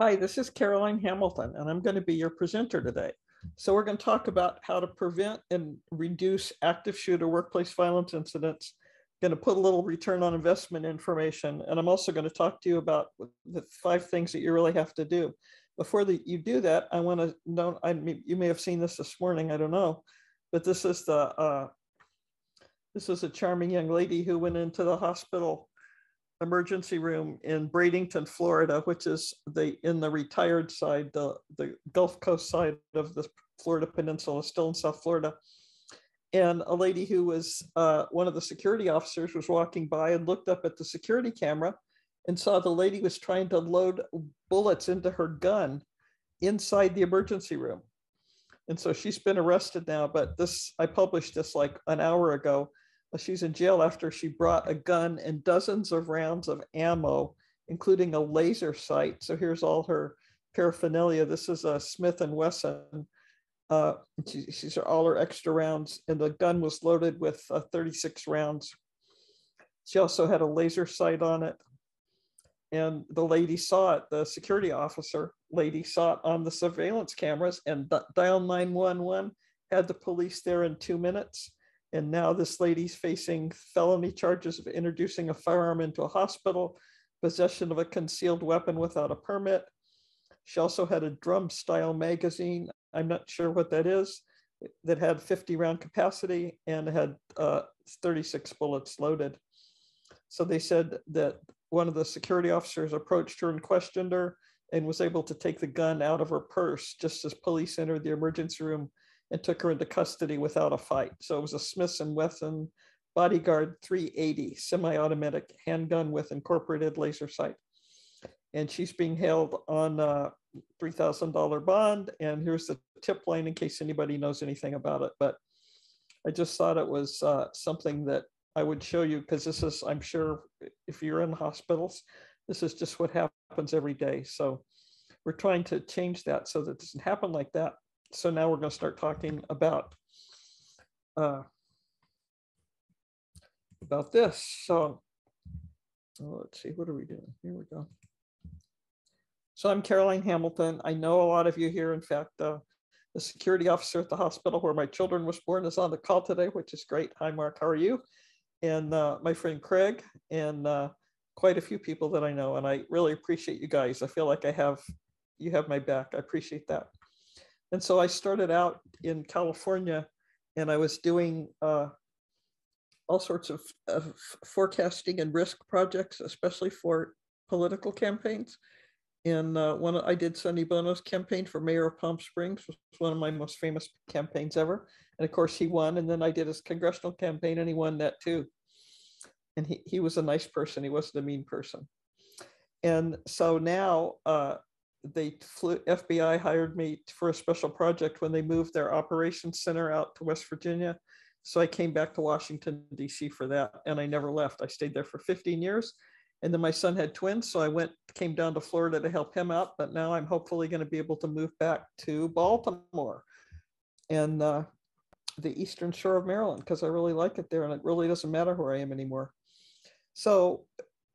Hi, this is Caroline Hamilton, and I'm going to be your presenter today. So we're going to talk about how to prevent and reduce active shooter workplace violence incidents. I'm going to put a little return on investment information, and I'm also going to talk to you about the 5 things that you really have to do. Before you do that, I want to know, you may have seen this morning, I don't know, but this is a charming young lady who went into the hospital emergency room in Bradenton, Florida, which is in the retired side, the Gulf Coast side of the Florida Peninsula, still in South Florida. And a lady who was one of the security officers was walking by and looked up at the security camera and saw the lady was trying to load bullets into her gun inside the emergency room. And so she's been arrested now, but I published this like an hour ago. She's in jail after she brought a gun and dozens of rounds of ammo, including a laser sight. So here's all her paraphernalia. This is a Smith & Wesson. These are all her extra rounds, and the gun was loaded with 36 rounds. She also had a laser sight on it. And the lady saw it, the security officer lady saw it on the surveillance cameras and dialed 911, had the police there in 2 minutes. And now this lady's facing felony charges of introducing a firearm into a hospital, possession of a concealed weapon without a permit. She also had a drum style magazine. I'm not sure what that is, that had 50 round capacity and had 36 bullets loaded. So they said that one of the security officers approached her and questioned her and was able to take the gun out of her purse just as police entered the emergency room and took her into custody without a fight. So it was a Smith & Wesson Bodyguard 380 semi-automatic handgun with incorporated laser sight. And she's being held on a $3,000 bond. And here's the tip line in case anybody knows anything about it. But I just thought it was something that I would show you, because this is, I'm sure if you're in hospitals, this is just what happens every day. So we're trying to change that so that it doesn't happen like that. So now we're going to start talking about this. So let's see, what are we doing? Here we go. So I'm Caroline Hamilton. I know a lot of you here. In fact, the security officer at the hospital where my children was born is on the call today, which is great. Hi, Mark, how are you? And my friend Craig, and quite a few people that I know. And I really appreciate you guys. I feel like you have my back. I appreciate that. And so I started out in California, and I was doing all sorts of forecasting and risk projects, especially for political campaigns. And I did Sonny Bono's campaign for mayor of Palm Springs, which was one of my most famous campaigns ever. And of course he won. And then I did his congressional campaign and he won that too. And he was a nice person. He wasn't a mean person. And so now FBI hired me for a special project when they moved their operations center out to West Virginia. So I came back to Washington, D.C. for that. And I never left. I stayed there for 15 years. And then my son had twins. So I came down to Florida to help him out. But now I'm hopefully going to be able to move back to Baltimore and the Eastern Shore of Maryland, because I really like it there. And it really doesn't matter where I am anymore. So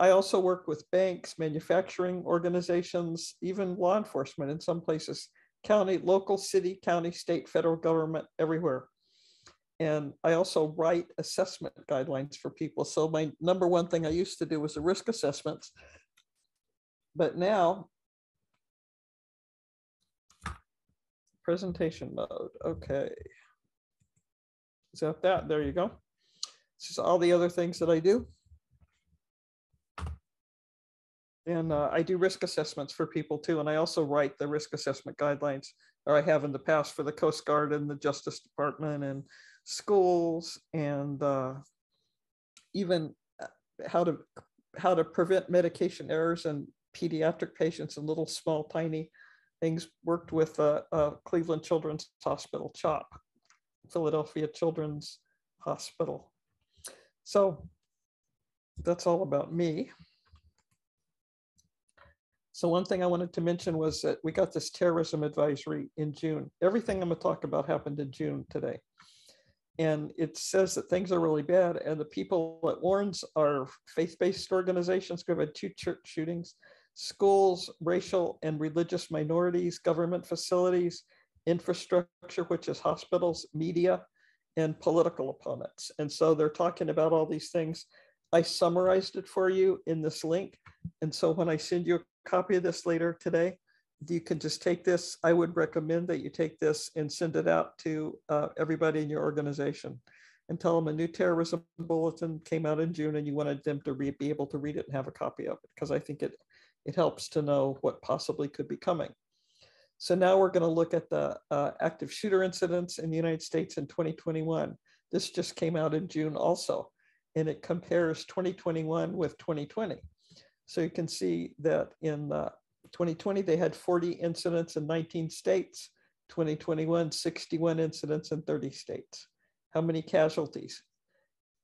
I also work with banks, manufacturing organizations, even law enforcement in some places, county, local, city, county, state, federal government, everywhere. And I also write assessment guidelines for people. So my number one thing I used to do was the risk assessments. But now, presentation mode, okay. Is that? There you go. This is all the other things that I do. And I do risk assessments for people too. And I also write the risk assessment guidelines, or I have in the past, for the Coast Guard and the Justice Department and schools, and even how to prevent medication errors in pediatric patients and little small tiny things. Worked with Cleveland Children's Hospital, CHOP, Philadelphia Children's Hospital. So that's all about me. So one thing I wanted to mention was that we got this terrorism advisory in June. Everything I'm going to talk about happened in June today. And it says that things are really bad. And the people it warns are faith-based organizations. We've had 2 church shootings. schools, racial and religious minorities, government facilities, infrastructure, which is hospitals, media, and political opponents. And so they're talking about all these things. I summarized it for you in this link. And so when I send you a copy of this later today, you can just take this. I would recommend that you take this and send it out to everybody in your organization and tell them a new terrorism bulletin came out in June and you wanted them to be able to read it and have a copy of it, because I think it helps to know what possibly could be coming. So now we're going to look at the active shooter incidents in the United States in 2021. This just came out in June also, and it compares 2021 with 2020. So you can see that in 2020, they had 40 incidents in 19 states. 2021, 61 incidents in 30 states. How many casualties,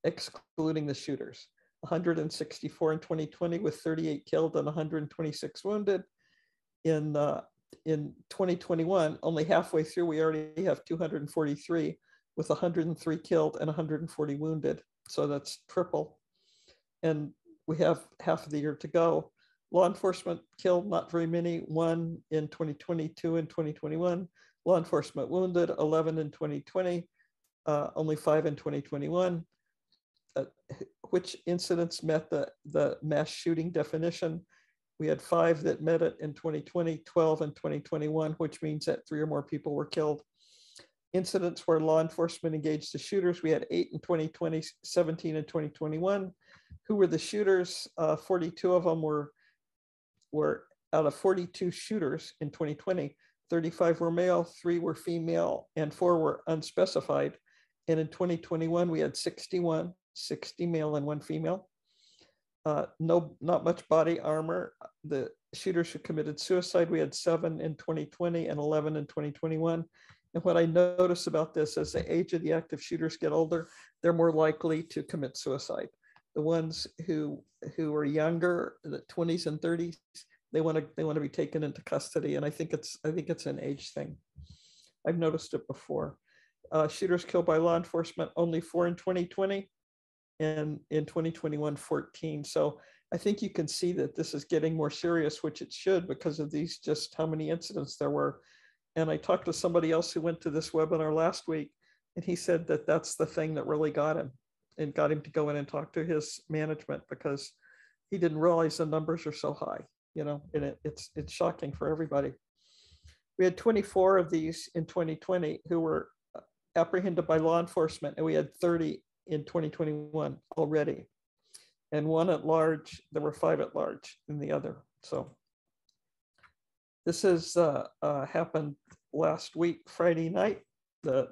excluding the shooters? 164 in 2020 with 38 killed and 126 wounded. In 2021, only halfway through, we already have 243 with 103 killed and 140 wounded. So that's triple. And we have half of the year to go. Law enforcement killed, not very many, 1 in 2022 and 2021. Law enforcement wounded, 11 in 2020, only 5 in 2021. Which incidents met the mass shooting definition? We had 5 that met it in 2020, 12 in 2021, which means that 3 or more people were killed. Incidents where law enforcement engaged the shooters, we had 8 in 2020, 17 in 2021. Who were the shooters? 42 of them were out of 42 shooters in 2020, 35 were male, 3 were female, and 4 were unspecified. And in 2021, we had 61, 60 male and 1 female. Not much body armor. The shooters who committed suicide, we had 7 in 2020 and 11 in 2021. And what I notice about this, as the age of the active shooters get older, they're more likely to commit suicide. The ones who are younger, the 20s and 30s, they want to be taken into custody, and I think it's an age thing. I've noticed it before. Shooters killed by law enforcement, only 4 in 2020, and in 2021, 14. So I think you can see that this is getting more serious, which it should, because of these, just how many incidents there were. And I talked to somebody else who went to this webinar last week, and he said that that's the thing that really got him and got him to go in and talk to his management, because he didn't realize the numbers are so high, and it's shocking for everybody. We had 24 of these in 2020 who were apprehended by law enforcement, and we had 30 in 2021 already. And 1 at large, there were 5 at large in the other. So this has happened last week, Friday night, the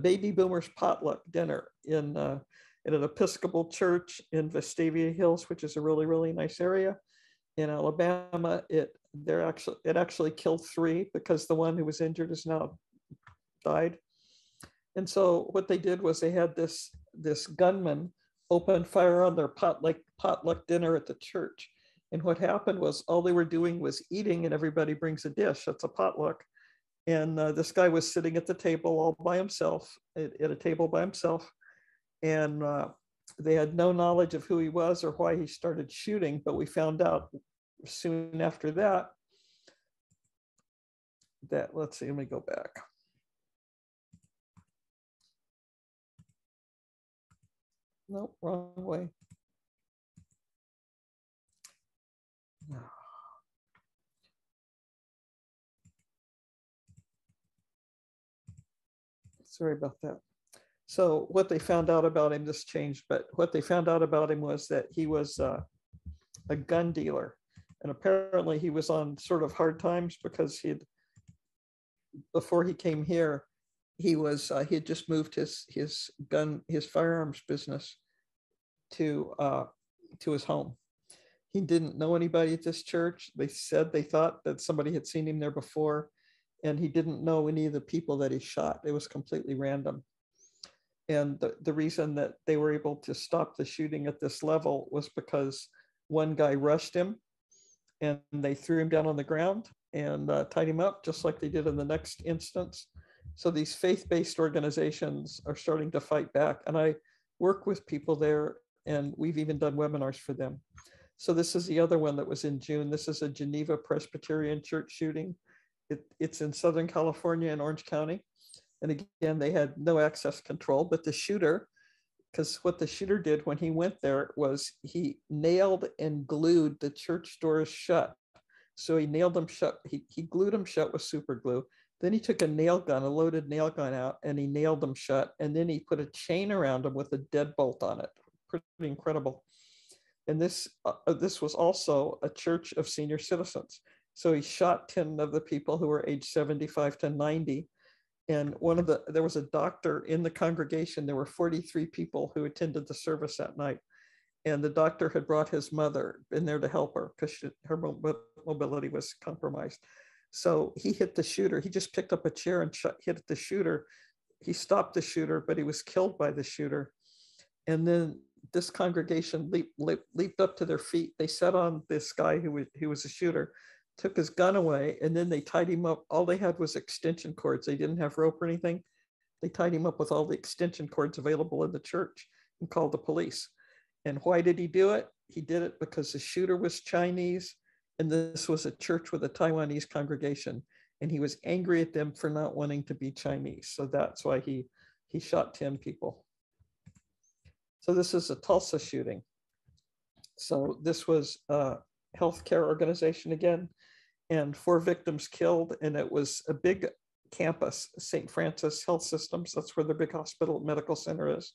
baby boomers potluck dinner in an Episcopal church in Vestavia Hills, which is a really, really nice area in Alabama. It actually killed 3 because the one who was injured has now died. And so what they did was they had this gunman open fire on their potluck dinner at the church. And what happened was all they were doing was eating, and everybody brings a dish. That's a potluck. And this guy was sitting at the table all by himself, at a table by himself. And they had no knowledge of who he was or why he started shooting, but we found out soon after that, let's see, let me go back. Nope, wrong way. No. Sorry about that. So what they found out about him, this changed, but what they found out about him was that he was a gun dealer. And apparently he was on sort of hard times because before he came here, he had just moved his firearms business to his home. He didn't know anybody at this church. They said they thought that somebody had seen him there before, and he didn't know any of the people that he shot. It was completely random. And the reason that they were able to stop the shooting at this level was because one guy rushed him, and they threw him down on the ground and tied him up, just like they did in the next instance. So these faith-based organizations are starting to fight back. And I work with people there, and we've even done webinars for them. So this is the other one that was in June. This is a Geneva Presbyterian church shooting. It's in Southern California in Orange County. And again, they had no access control, but the shooter, because what the shooter did when he went there was he nailed and glued the church doors shut. So he nailed them shut. He glued them shut with super glue. Then he took a nail gun, a loaded nail gun out, and he nailed them shut. And then he put a chain around them with a deadbolt on it. Pretty incredible. And this was also a church of senior citizens. So he shot 10 of the people who were age 75 to 90. And there was a doctor in the congregation. There were 43 people who attended the service that night. And the doctor had brought his mother in there to help her because her mobility was compromised. So he hit the shooter. He just picked up a chair and hit the shooter. He stopped the shooter, but he was killed by the shooter. And then this congregation leaped up to their feet. They set on this guy who was a shooter, took his gun away, and then they tied him up. All they had was extension cords. They didn't have rope or anything. They tied him up with all the extension cords available in the church and called the police. And why did he do it? He did it because the shooter was Chinese, and this was a church with a Taiwanese congregation. And he was angry at them for not wanting to be Chinese. So that's why he shot 10 people. So this is a Tulsa shooting. So this was a healthcare organization again, and 4 victims killed. And it was a big campus, St. Francis Health Systems. That's where the big hospital medical center is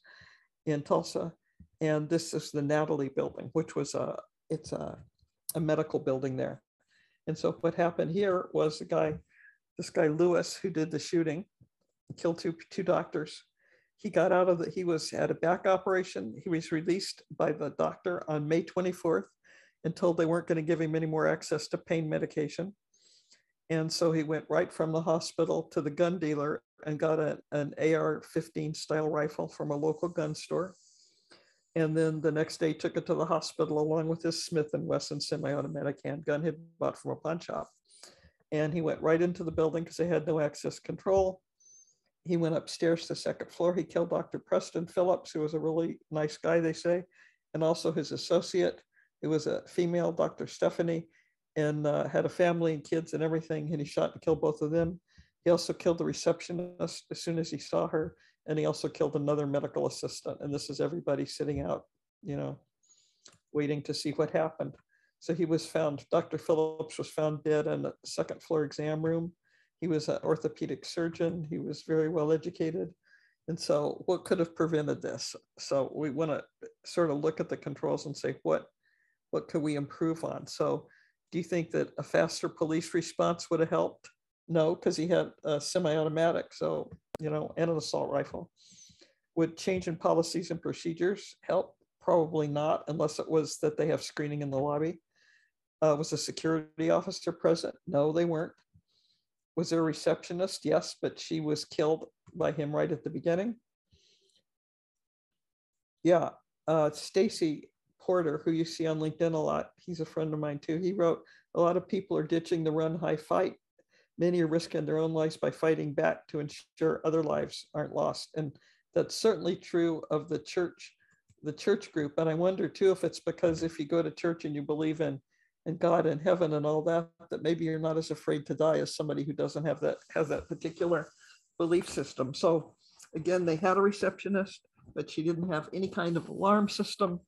in Tulsa. And this is the Natalie building, which was it's a medical building there. And so what happened here was this guy Lewis, who did the shooting, killed two doctors. He got out of he had a back operation. He was released by the doctor on May 24th and told they weren't going to give him any more access to pain medication. And so he went right from the hospital to the gun dealer and got an AR-15 style rifle from a local gun store. And then the next day took it to the hospital along with his Smith & Wesson semi-automatic handgun he'd bought from a pawn shop. And he went right into the building because they had no access control. He went upstairs to the second floor. He killed Dr. Preston Phillips, who was a really nice guy, they say, and also his associate, who was a female, Dr. Stephanie, and had a family and kids and everything. And he shot and killed both of them. He also killed the receptionist as soon as he saw her. And he also killed another medical assistant. And this is everybody sitting out, waiting to see what happened. So he was found, Dr. Phillips was found dead in the second floor exam room. He was an orthopedic surgeon. He was very well educated. And so what could have prevented this? So we want to sort of look at the controls and say, what could we improve on? So do you think that a faster police response would have helped? No, because he had a semi-automatic, so, and an assault rifle. Would change in policies and procedures help? Probably not, unless it was that they have screening in the lobby. Was a security officer present? No, they weren't. Was there a receptionist? Yes, but she was killed by him right at the beginning. Yeah, Stacy Porter, who you see on LinkedIn a lot, he's a friend of mine too. He wrote, a lot of people are ditching the run, hide, fight. Many are risking their own lives by fighting back to ensure other lives aren't lost. And that's certainly true of the church group. And I wonder too, if it's because if you go to church and you believe in God and heaven and all that, that maybe you're not as afraid to die as somebody who doesn't have that particular belief system. So again, they had a receptionist, but she didn't have any kind of alarm system,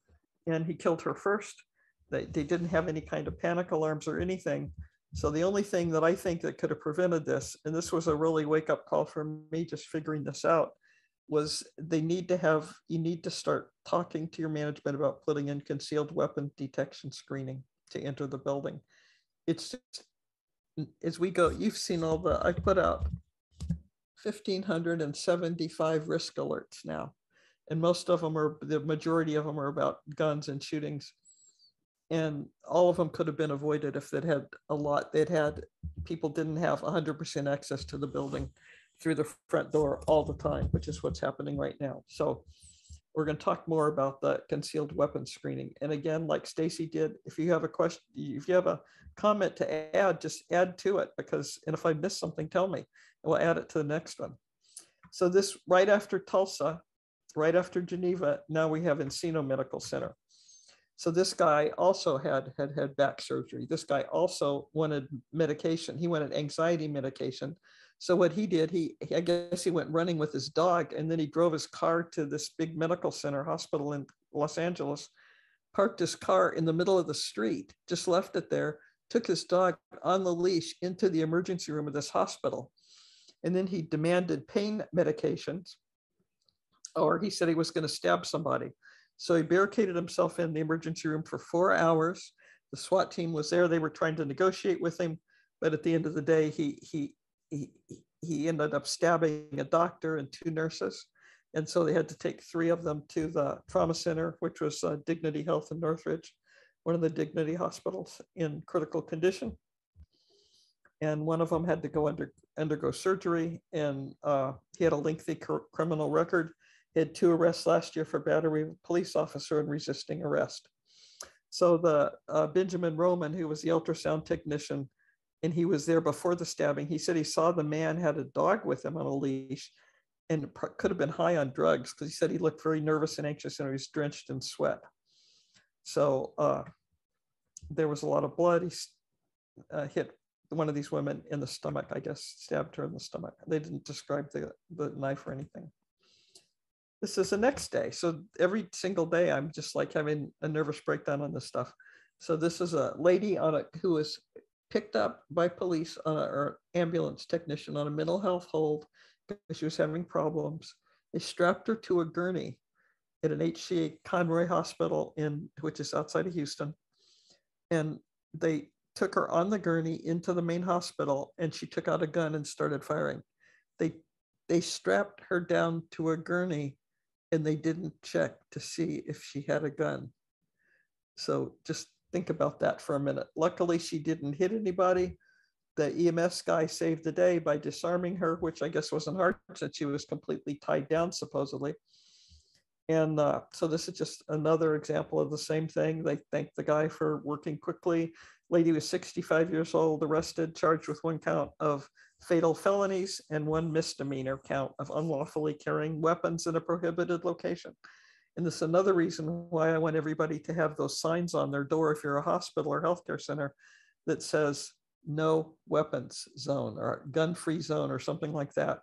and he killed her first. They didn't have any kind of panic alarms or anything. So the only thing that I think that could have prevented this, and this was a really wake-up call for me just figuring this out, was you need to start talking to your management about putting in concealed weapon detection screening to enter the building. It's just, as we go, you've seen I put out 1,575 risk alerts now. And the majority of them are about guns and shootings. And all of them could have been avoided if people didn't have 100% access to the building through the front door all the time, which is what's happening right now. So we're going to talk more about the concealed weapon screening. And again, like Stacy did, if you have a question, if you have a comment to add, just add to it, and if I miss something, tell me, and we'll add it to the next one. So this, right after Tulsa, right after Geneva, now we have Encino Medical Center. So this guy also had back surgery. This guy also wanted medication. He wanted anxiety medication. So what he did, I guess he went running with his dog, and then he drove his car to this big medical center hospital in Los Angeles, parked his car in the middle of the street, just left it there, took his dog on the leash into the emergency room of this hospital. And then he demanded pain medications, or he said he was going to stab somebody. So he barricaded himself in the emergency room for 4 hours. The SWAT team was there. They were trying to negotiate with him. But at the end of the day, he ended up stabbing a doctor and 2 nurses. And so they had to take 3 of them to the trauma center, which was Dignity Health in Northridge, one of the Dignity hospitals, in critical condition. And one of them had to go undergo surgery. And he had a lengthy criminal record. He had 2 arrests last year for battery of a police officer and resisting arrest. So the Benjamin Roman, who was the ultrasound technician, and he was there before the stabbing, he said he saw the man had a dog with him on a leash and could have been high on drugs, because he said he looked very nervous and anxious and he was drenched in sweat. So there was a lot of blood. He hit one of these women in the stomach, I guess, stabbed her in the stomach. They didn't describe the knife or anything. This is the next day. So every single day, I'm just like having a nervous breakdown on this stuff. So this is a lady who was picked up by police or ambulance technician on a mental health hold because she was having problems. They strapped her to a gurney at an HCA Conroy Hospital, which is outside of Houston. And they took her on the gurney into the main hospital, and she took out a gun and started firing. They strapped her down to a gurney, and they didn't check to see if she had a gun. So just think about that for a minute. Luckily, she didn't hit anybody. The EMS guy saved the day by disarming her, which I guess wasn't hard since she was completely tied down, supposedly. And so this is just another example of the same thing. They thanked the guy for working quickly. Lady was 65 years old, arrested, charged with 1 count of fatal felonies and 1 misdemeanor count of unlawfully carrying weapons in a prohibited location. And this is another reason why I want everybody to have those signs on their door if you're a hospital or healthcare center that says no weapons zone or gun-free zone or something like that.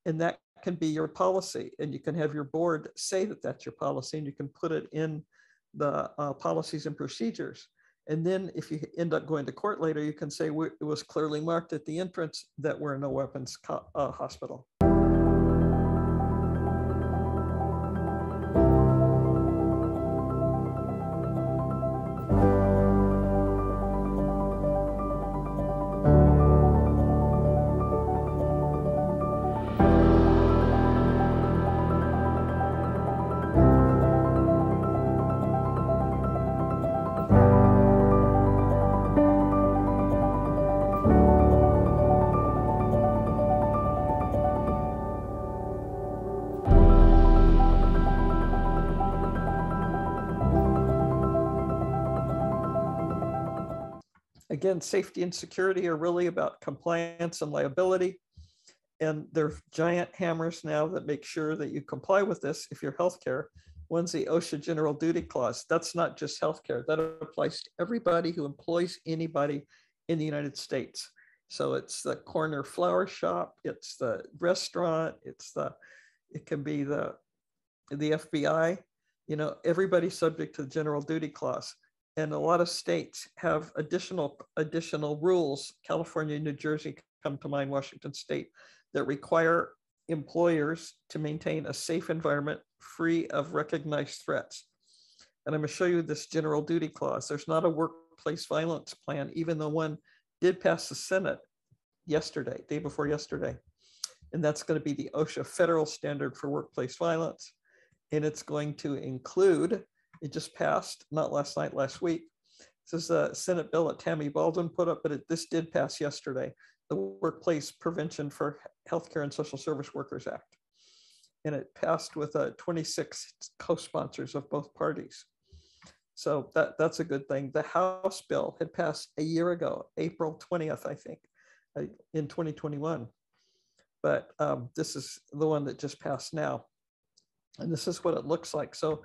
And that can be your policy, and you can have your board say that that's your policy, and you can put it in the policies and procedures. And then if you end up going to court later, you can say it was clearly marked at the entrance that we're a no weapons hospital. Again, safety and security are really about compliance and liability. And there are giant hammers now that make sure that you comply with this if you're healthcare. One's the OSHA General Duty Clause. That's not just healthcare. That applies to everybody who employs anybody in the United States. So it's the corner flower shop, it's the restaurant, it can be the FBI. You know, everybody's subject to the General Duty Clause. And a lot of states have additional rules. California, New Jersey come to mind, Washington State, that require employers to maintain a safe environment free of recognized threats. And I'm going to show you this General Duty Clause. There's not a workplace violence plan, even though one did pass the Senate yesterday, day before yesterday. And that's going to be the OSHA federal standard for workplace violence. And it's going to include, it just passed, not last night, last week. This is a Senate bill that Tammy Baldwin put up, but this did pass yesterday, the Workplace Prevention for Healthcare and Social Service Workers Act. And it passed with 26 co-sponsors of both parties. So that's a good thing. The House bill had passed a year ago, April 20th, I think, in 2021. But this is the one that just passed now. And this is what it looks like. So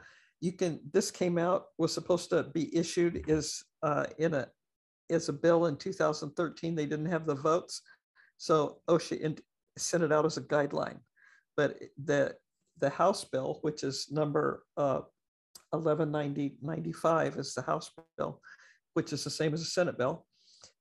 this came out, was supposed to be issued as a bill in 2013. They didn't have the votes. So OSHA sent it out as a guideline. But the House bill, which is number 1190-95 is the House bill, which is the same as the Senate bill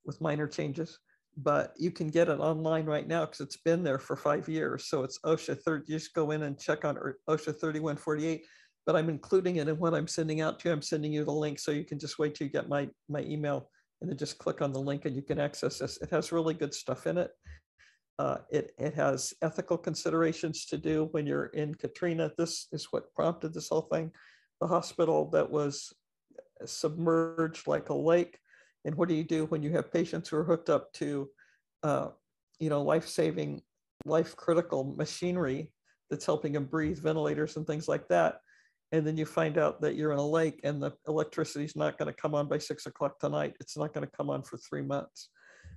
with minor changes. But you can get it online right now because it's been there for 5 years. So it's OSHA 30. You just go in and check on OSHA 3148. But I'm including it in what I'm sending out to you. I'm sending you the link, so you can just wait till you get my email and then just click on the link and you can access this. It has really good stuff in it. It has ethical considerations to do when you're in Katrina. This is what prompted this whole thing. The hospital that was submerged like a lake. And what do you do when you have patients who are hooked up to, life-saving, life-critical machinery that's helping them breathe, ventilators and things like that. And then you find out that you're in a lake and the electricity is not going to come on by 6 o'clock tonight. It's not going to come on for 3 months.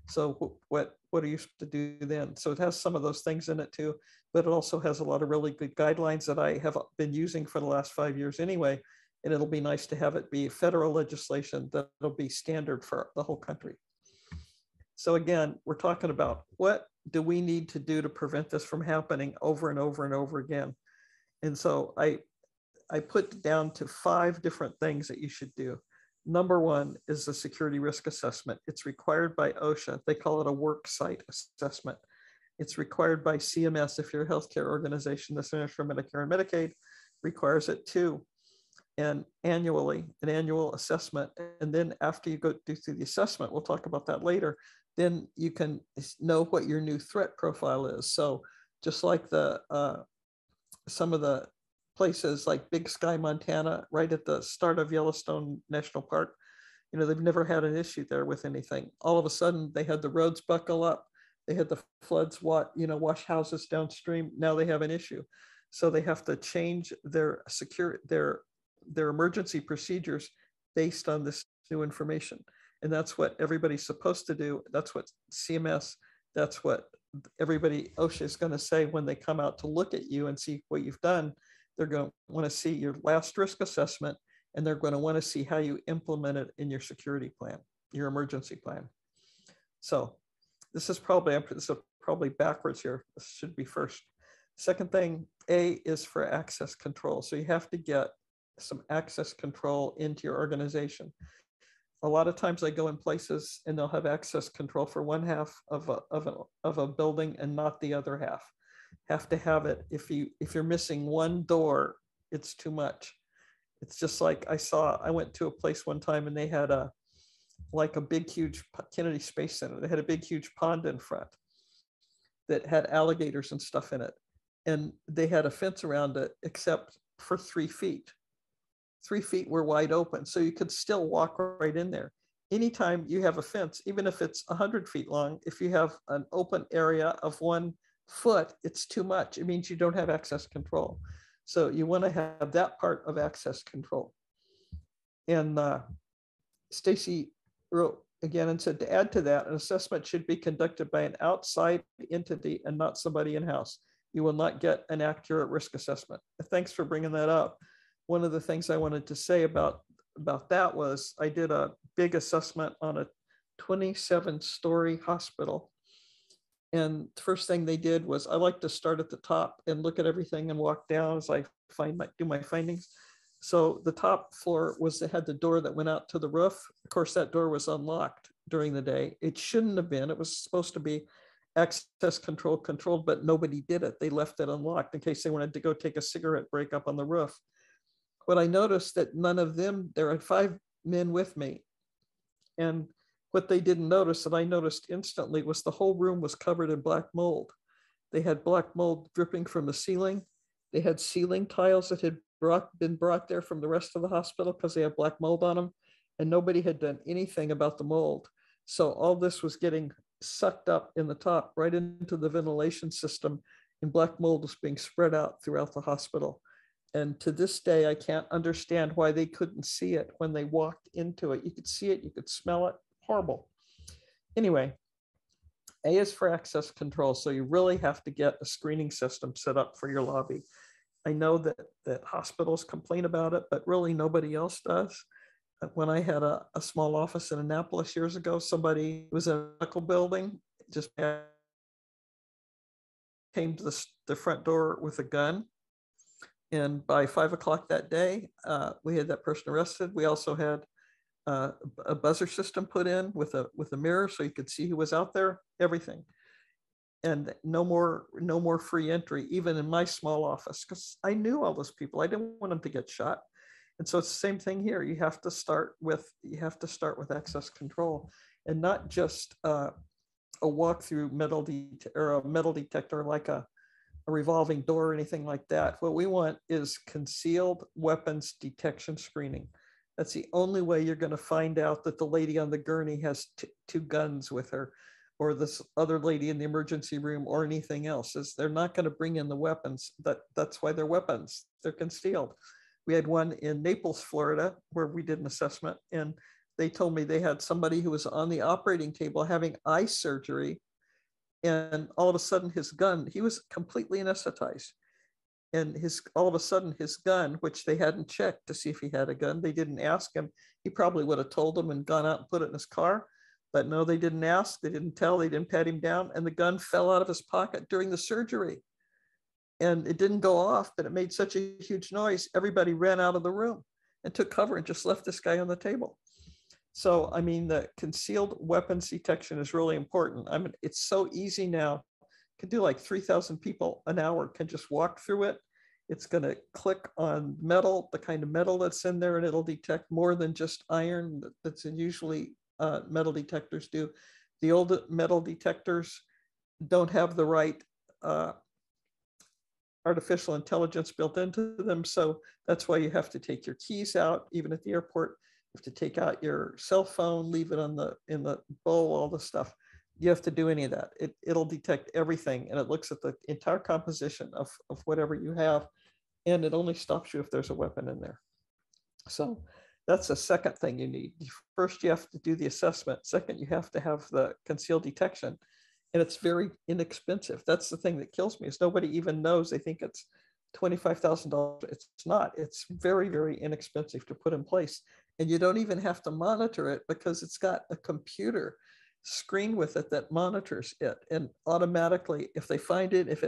So what are you supposed to do then? So it has some of those things in it too, but it also has a lot of really good guidelines that I have been using for the last 5 years anyway. And it'll be nice to have it be federal legislation that'll be standard for the whole country. So again, we're talking about what do we need to do to prevent this from happening over and over and over again. And so I put down to 5 different things that you should do. Number 1 is the security risk assessment. It's required by OSHA. They call it a work site assessment. It's required by CMS. If you're a healthcare organization, the Centers for Medicare and Medicaid requires it too. And annually, an annual assessment. And then after you go through the assessment, we'll talk about that later, then you can know what your new threat profile is. So just like some of the places like Big Sky, Montana, right at the start of Yellowstone National Park, they've never had an issue there with anything. All of a sudden, they had the roads buckle up. They had the floods, wash houses downstream. Now they have an issue. So they have to change their emergency procedures based on this new information. And that's what everybody's supposed to do. That's what CMS, that's what everybody, OSHA is going to say when they come out to look at you and see what you've done. They're going to want to see your last risk assessment, and they're going to want to see how you implement it in your security plan, your emergency plan. So this is probably backwards here. This should be first. Second thing, A is for access control. So you have to get some access control into your organization. A lot of times I go in places and they'll have access control for one half of a building and not the other half. Have to have it. If you're missing one door, it's too much. It's just like I went to a place one time and they had a big, huge Kennedy Space Center. They had a big, huge pond in front that had alligators and stuff in it. And they had a fence around it except for 3 feet. 3 feet were wide open. So you could still walk right in there. Anytime you have a fence, even if it's 100 feet long, if you have an open area of 1 foot, it's too much. It means you don't have access control. So you want to have that part of access control. And Stacy wrote again and said, to add to that, an assessment should be conducted by an outside entity and not somebody in-house. You will not get an accurate risk assessment. Thanks for bringing that up. One of the things I wanted to say about that was I did a big assessment on a 27-story hospital. And the first thing they did was, I like to start at the top and look at everything and walk down as I do my findings. So the top floor had the door that went out to the roof. Of course, that door was unlocked during the day. It shouldn't have been. It was supposed to be access controlled, but nobody did it. They left it unlocked in case they wanted to go take a cigarette break up on the roof. What I noticed that none of them, there are 5 men with me. And what they didn't notice that I noticed instantly was the whole room was covered in black mold. They had black mold dripping from the ceiling. They had ceiling tiles that had been brought there from the rest of the hospital because they have black mold on them. And nobody had done anything about the mold. So all this was getting sucked up in the top right into the ventilation system, and black mold was being spread out throughout the hospital. And to this day, I can't understand why they couldn't see it when they walked into it. You could see it, you could smell it, horrible. Anyway, A is for access control. So you really have to get a screening system set up for your lobby. I know that hospitals complain about it, but really nobody else does. When I had a small office in Annapolis years ago, somebody was in a medical building, just came to the front door with a gun. And by 5 o'clock that day, we had that person arrested. We also had a buzzer system put in with a mirror so you could see who was out there, everything. And no more free entry, even in my small office, because I knew all those people. I didn't want them to get shot. And so it's the same thing here. You have to start with access control, and not just a walk-through or a metal detector like a revolving door or anything like that. What we want is concealed weapons detection screening. That's the only way you're going to find out that the lady on the gurney has two guns with her, or this other lady in the emergency room, or anything else. Is they're not going to bring in the weapons. That's why they're weapons. They're concealed. We had one in Naples, Florida, where we did an assessment, and they told me they had somebody who was on the operating table having eye surgery, and all of a sudden his gun, he was completely anesthetized. And all of a sudden his gun, which they hadn't checked to see if he had a gun, they didn't ask him. He probably would have told them and gone out and put it in his car. But no, they didn't ask, they didn't tell, they didn't pat him down, and the gun fell out of his pocket during the surgery. And it didn't go off, but it made such a huge noise, everybody ran out of the room and took cover and just left this guy on the table. So, I mean, the concealed weapons detection is really important. I mean, it's so easy now. You can do like 3,000 people an hour can just walk through it. It's going to click on metal, the kind of metal that's in there, and it'll detect more than just iron that's usually metal detectors do. The old metal detectors don't have the right artificial intelligence built into them. So that's why you have to take your keys out, even at the airport. You have to take out your cell phone, leave it in the bowl, all the stuff. You have to do any of that. It'll detect everything, and it looks at the entire composition of whatever you have, and it only stops you if there's a weapon in there. So that's the second thing you need. First, you have to do the assessment. Second, you have to have the concealed detection. And it's very inexpensive. That's the thing that kills me, is nobody even knows. They think it's $25,000. It's not. It's very, very inexpensive to put in place. And you don't even have to monitor it, because it's got a computer screen with it that monitors it. And automatically, if they find it, if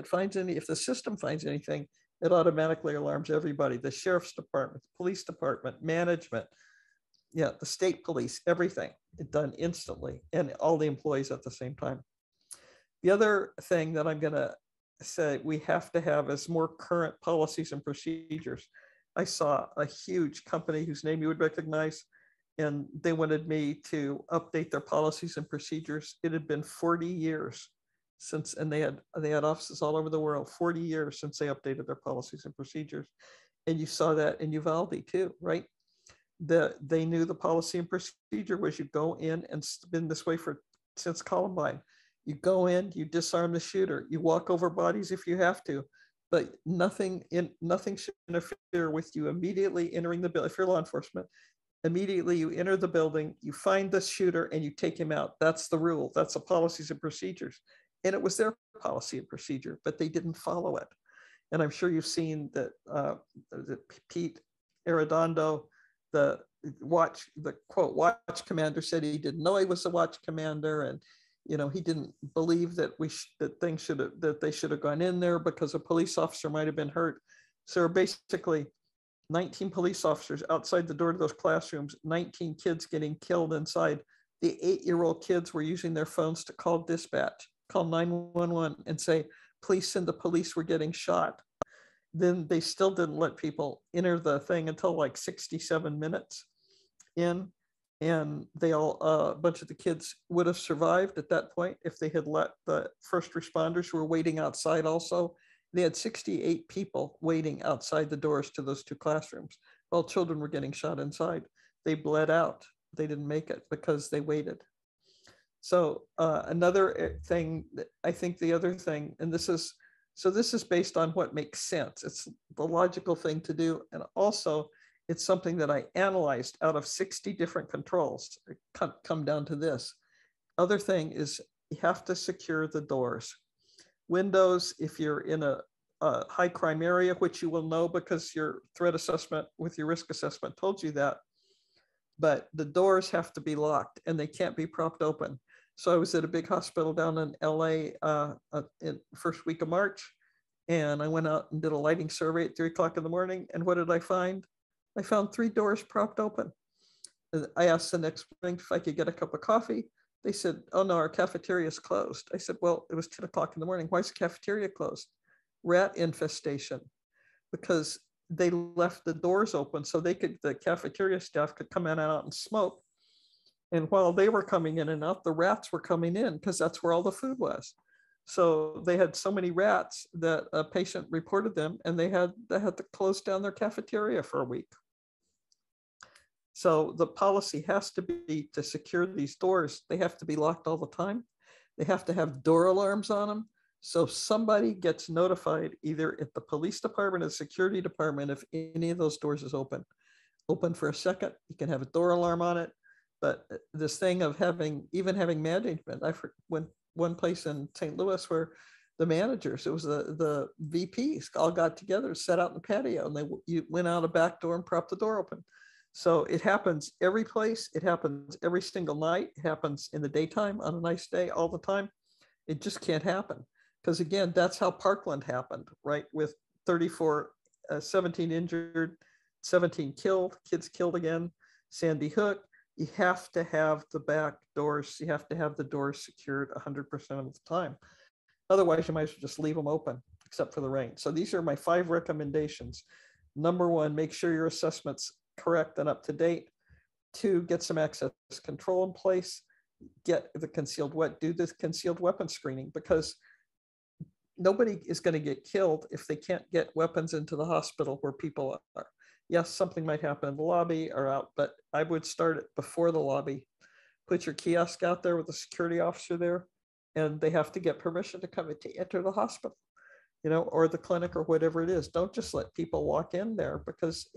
the system finds anything, it automatically alarms everybody, the sheriff's department, the police department, management, the state police, everything. It's done instantly, and all the employees at the same time. The other thing that I'm going to say we have to have is more current policies and procedures. I saw a huge company whose name you would recognize, and they wanted me to update their policies and procedures. It had been 40 years since, and they had offices all over the world, 40 years since they updated their policies and procedures. And you saw that in Uvalde too, right? They knew the policy and procedure was you go in, and it's been this way since Columbine. You go in, you disarm the shooter, you walk over bodies if you have to, but nothing should interfere with you immediately entering the building. If you're law enforcement, immediately you enter the building, you find the shooter, and you take him out. That's the rule. That's the policies and procedures. And it was their policy and procedure, but they didn't follow it. And I'm sure you've seen that Pete Arredondo, the quote watch commander, said he didn't know he was a watch commander, and he didn't believe that they should have gone in there because a police officer might have been hurt. So basically 19 police officers outside the door to those classrooms, 19 kids getting killed inside. The 8-year-old kids were using their phones to call dispatch, call 911 and say, please send the police, we're getting shot. Then they still didn't let people enter the thing until like 67 minutes in. And a bunch of the kids would have survived at that point if they had let the first responders who were waiting outside also. They had 68 people waiting outside the doors to those two classrooms while children were getting shot inside. They bled out. They didn't make it because they waited. So another thing, I think the other thing, and this is based on what makes sense. It's the logical thing to do. And also, it's something that I analyzed out of 60 different controls. It come down to this. Other thing is you have to secure the doors. Windows, if you're in a high crime area, which you will know because your threat assessment with your risk assessment told you that. But the doors have to be locked and they can't be propped open. So I was at a big hospital down in LA in first week of March, and I went out and did a lighting survey at 3 o'clock in the morning. And what did I find? I found 3 doors propped open. I asked the next morning if I could get a cup of coffee. They said, oh no, our cafeteria is closed. I said, well, it was 10 o'clock in the morning. Why is the cafeteria closed? Rat infestation, because they left the doors open so the cafeteria staff could come in and out and smoke. And while they were coming in and out, the rats were coming in because that's where all the food was. So they had so many rats that a patient reported them, and they had to close down their cafeteria for a week. So the policy has to be to secure these doors. They have to be locked all the time. They have to have door alarms on them. So somebody gets notified either at the police department or the security department if any of those doors is open for a second. You can have a door alarm on it. But this thing of having management, I went one place in St. Louis where the managers, it was the VPs all got together, sat out in the patio, and you went out a back door and propped the door open. So it happens every place. It happens every single night. It happens in the daytime on a nice day all the time. It just can't happen. Because again, that's how Parkland happened, right? With 17 injured, 17 killed, kids killed again, Sandy Hook. You have to have the back doors. You have to have the doors secured 100% of the time. Otherwise, you might as well just leave them open, except for the rain. So these are my 5 recommendations. Number 1, make sure your assessment's correct and up to date. 2, get some access control in place. Do the concealed weapon screening, because nobody is going to get killed if they can't get weapons into the hospital where people are. Yes, something might happen in the lobby or out, but I would start it before the lobby. Put your kiosk out there with a security officer there, and they have to get permission to come to enter the hospital, or the clinic or whatever it is. Don't just let people walk in there, because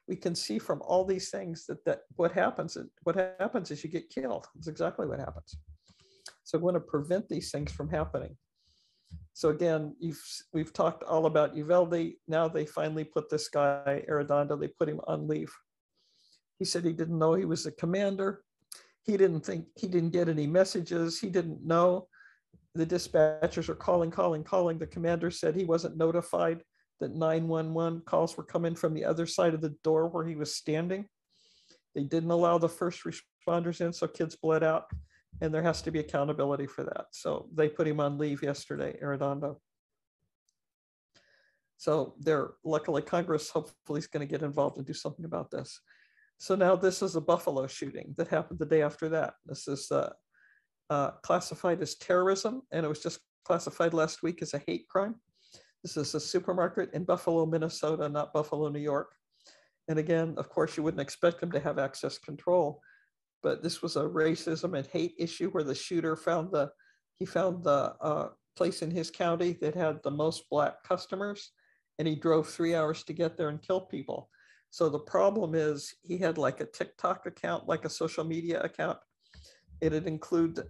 we can see from all these things that what happens is you get killed. That's exactly what happens. So we want to prevent these things from happening. So again, we've talked all about Uvalde. Now they finally put this guy, Arredondo, they put him on leave. He said he didn't know he was a commander. He didn't get any messages. He didn't know. The dispatchers are calling. The commander said he wasn't notified that 911 calls were coming from the other side of the door where he was standing. They didn't allow the first responders in, so kids bled out. And there has to be accountability for that. So they put him on leave yesterday, Arredondo. So luckily Congress hopefully is going to get involved and do something about this. So now this is a Buffalo shooting that happened the day after that. This is classified as terrorism, and it was just classified last week as a hate crime. This is a supermarket in Buffalo, Minnesota, not Buffalo, New York. And again, of course, you wouldn't expect them to have access control. But this was a racism and hate issue where the shooter found the place in his county that had the most Black customers, and he drove 3 hours to get there and kill people. So the problem is he had like a TikTok account, like a social media account. It'd include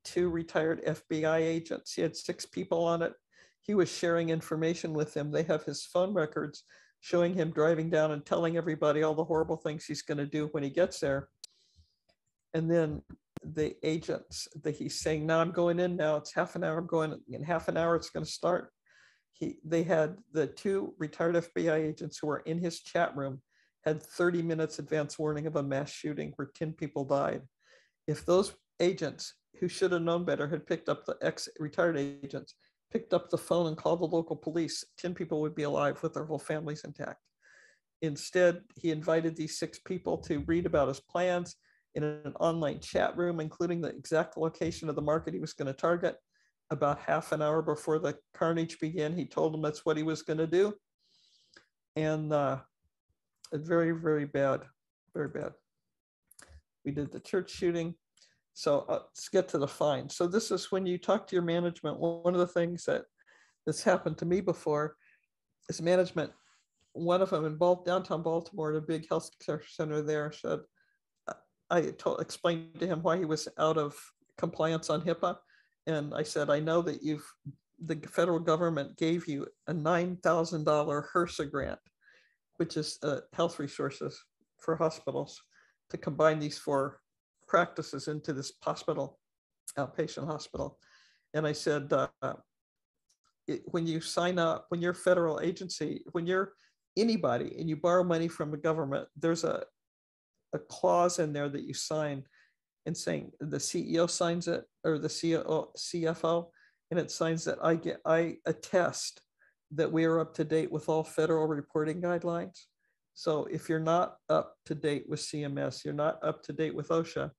2 retired FBI agents. He had 6 people on it. He was sharing information with them. They have his phone records showing him driving down and telling everybody all the horrible things he's going to do when he gets there. And then the agents that he's saying, now I'm going in now, it's half an hour, I'm going in half an hour, it's going to start. They had the 2 retired FBI agents who were in his chat room had 30 minutes advance warning of a mass shooting where 10 people died. If those agents who should have known better had picked up the ex-retired agents, picked up the phone and called the local police, 10 people would be alive with their whole families intact. Instead, he invited these 6 people to read about his plans in an online chat room, including the exact location of the market he was going to target. About half an hour before the carnage began, he told them that's what he was going to do. And very, very bad, very bad. We did the church shooting. So let's get to the fine. So this is when you talk to your management. One of the things that's happened to me before is management. One of them in downtown Baltimore, at a big health care center there, said, I explained to him why he was out of compliance on HIPAA. And I said, I know that you've the federal government gave you a $9,000 HRSA grant, which is health resources for hospitals, to combine these 4 practices into this hospital, outpatient hospital. And I said, when you sign up, when you're a federal agency, when you're anybody and you borrow money from the government, there's a clause in there that you sign, and saying the CEO signs it, or the CFO, and it signs that I attest that we are up to date with all federal reporting guidelines. So if you're not up to date with CMS, you're not up to date with OSHA,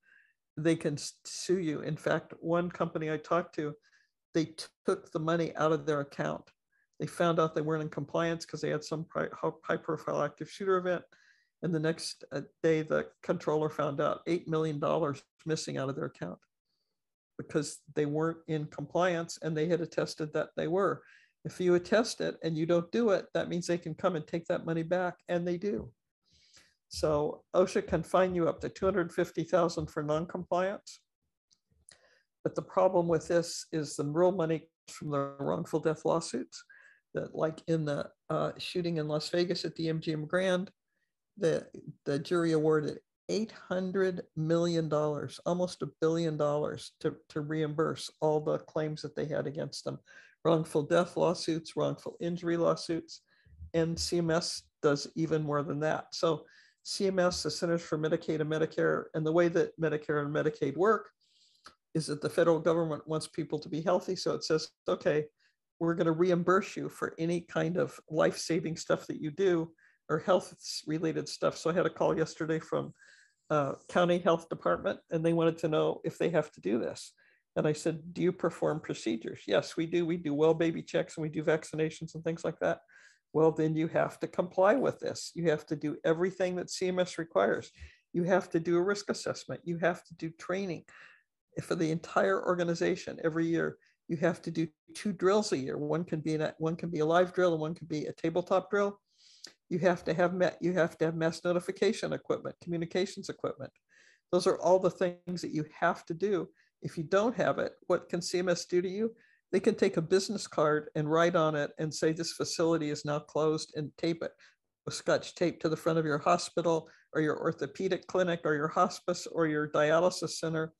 they can sue you. In fact, one company I talked to, they took the money out of their account. They found out they weren't in compliance because they had some high profile active shooter event. And the next day, the controller found out $8 million missing out of their account because they weren't in compliance, and they had attested that they were. If you attest it and you don't do it, that means they can come and take that money back, and they do. So OSHA can fine you up to $250,000 for non-compliance. But the problem with this is the real money from the wrongful death lawsuits, that like in the shooting in Las Vegas at the MGM Grand, the jury awarded $800 million, almost $1 billion, to reimburse all the claims that they had against them. Wrongful death lawsuits, wrongful injury lawsuits, and CMS does even more than that. So CMS, the Centers for Medicaid and Medicare, and the way that Medicare and Medicaid work is that the federal government wants people to be healthy. So it says, okay, we're going to reimburse you for any kind of life-saving stuff that you do, or health-related stuff. So I had a call yesterday from county health department, and they wanted to know if they have to do this. And I said, do you perform procedures? Yes, we do. We do well baby checks, and we do vaccinations and things like that. Well, then you have to comply with this. You have to do everything that CMS requires. You have to do a risk assessment. You have to do training for the entire organization every year. You have to do 2 drills a year. One can be a live drill, and one can be a tabletop drill. You have to have mass notification equipment, communications equipment. Those are all the things that you have to do. If you don't have it, what can CMS do to you? They can take a business card and write on it and say this facility is now closed, and tape it with Scotch tape to the front of your hospital, or your orthopedic clinic, or your hospice, or your dialysis center.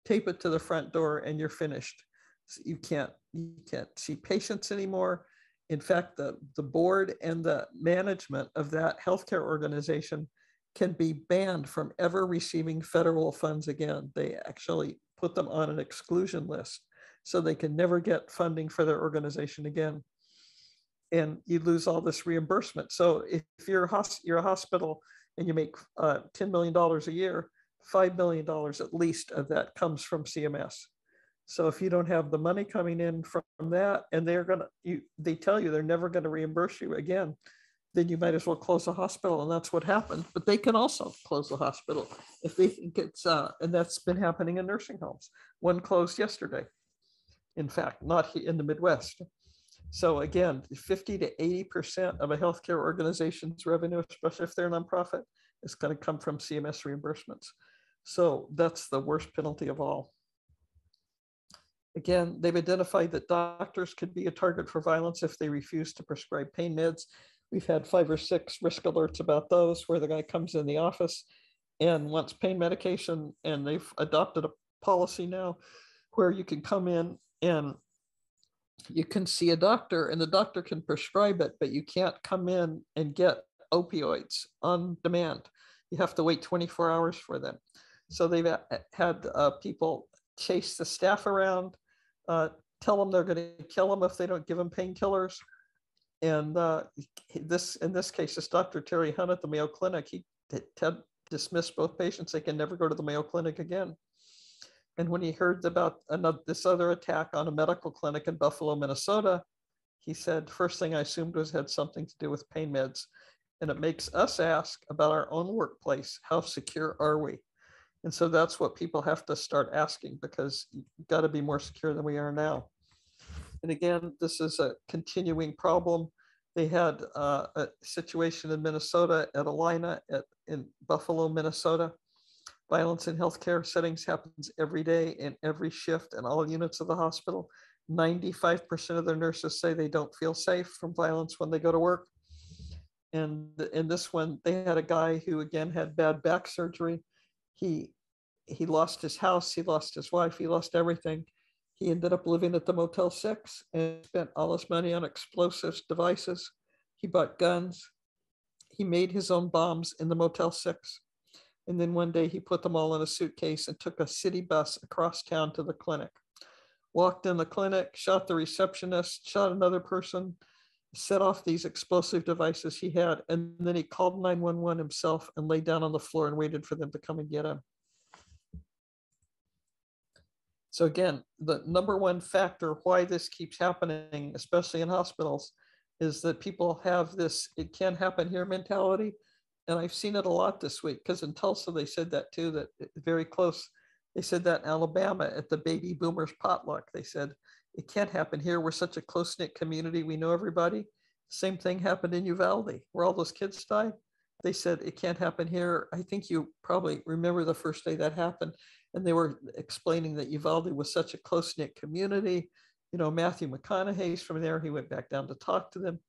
Tape it to the front door, and you're finished. So you can't see patients anymore. In fact, the board and the management of that healthcare organization can be banned from ever receiving federal funds again. They actually put them on an exclusion list, so they can never get funding for their organization again. And you lose all this reimbursement. So if you're a hospital and you make $10 million a year, $5 million at least of that comes from CMS. So if you don't have the money coming in from that, and they tell you they're never going to reimburse you again, then you might as well close the hospital. And that's what happened. But they can also close the hospital if they think it's, and that's been happening in nursing homes. One closed yesterday, in fact, not in the Midwest. So again, 50 to 80% of a healthcare organization's revenue, especially if they're a nonprofit, is going to come from CMS reimbursements. So that's the worst penalty of all. Again, they've identified that doctors could be a target for violence if they refuse to prescribe pain meds. We've had 5 or 6 risk alerts about those, where the guy comes in the office and wants pain medication, and they've adopted a policy now where you can come in and you can see a doctor, and the doctor can prescribe it, but you can't come in and get opioids on demand. You have to wait 24 hours for them. So they've had people chase the staff around, tell them they're going to kill them if they don't give them painkillers. And in this case, this Dr. Terry Hunt at the Mayo Clinic, he dismissed both patients. They can never go to the Mayo Clinic again. And when he heard about this other attack on a medical clinic in Buffalo, Minnesota, he said, first thing I assumed was it had something to do with pain meds. And it makes us ask about our own workplace. How secure are we? And so that's what people have to start asking, because you've got to be more secure than we are now. And again, this is a continuing problem. They had a situation in Minnesota at Athena in Buffalo, Minnesota, Violence in healthcare settings happens every day in every shift in all units of the hospital. 95% of their nurses say they don't feel safe from violence when they go to work. And in this one, they had a guy who again had bad back surgery. He lost his house, he lost his wife, he lost everything. He ended up living at the Motel 6 and spent all his money on explosives devices. He bought guns. He made his own bombs in the Motel 6. And then one day he put them all in a suitcase and took a city bus across town to the clinic. Walked in the clinic, shot the receptionist, shot another person, set off these explosive devices he had, and then he called 911 himself and lay down on the floor and waited for them to come and get him. So again, the number one factor why this keeps happening, especially in hospitals, is that people have this "it can't happen here" mentality. And I've seen it a lot this week, because in Tulsa, they said that too, that very close. They said that in Alabama at the baby boomers potluck. They said, "It can't happen here. We're such a close-knit community. We know everybody." Same thing happened in Uvalde, where all those kids died. They said, "It can't happen here." I think you probably remember the first day that happened. And they were explaining that Uvalde was such a close-knit community. You know, Matthew McConaughey's from there. He went back down to talk to them.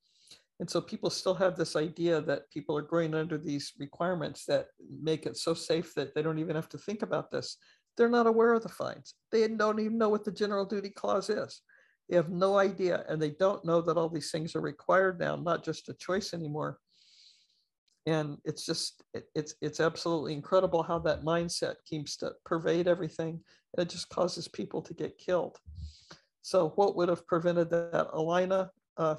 And so people still have this idea that people are growing under these requirements that make it so safe that they don't even have to think about this. They're not aware of the fines. They don't even know what the general duty clause is. They have no idea, and they don't know that all these things are required now, not just a choice anymore. And it's just, it's absolutely incredible how that mindset keeps to pervade everything. It just causes people to get killed. So what would have prevented that Alina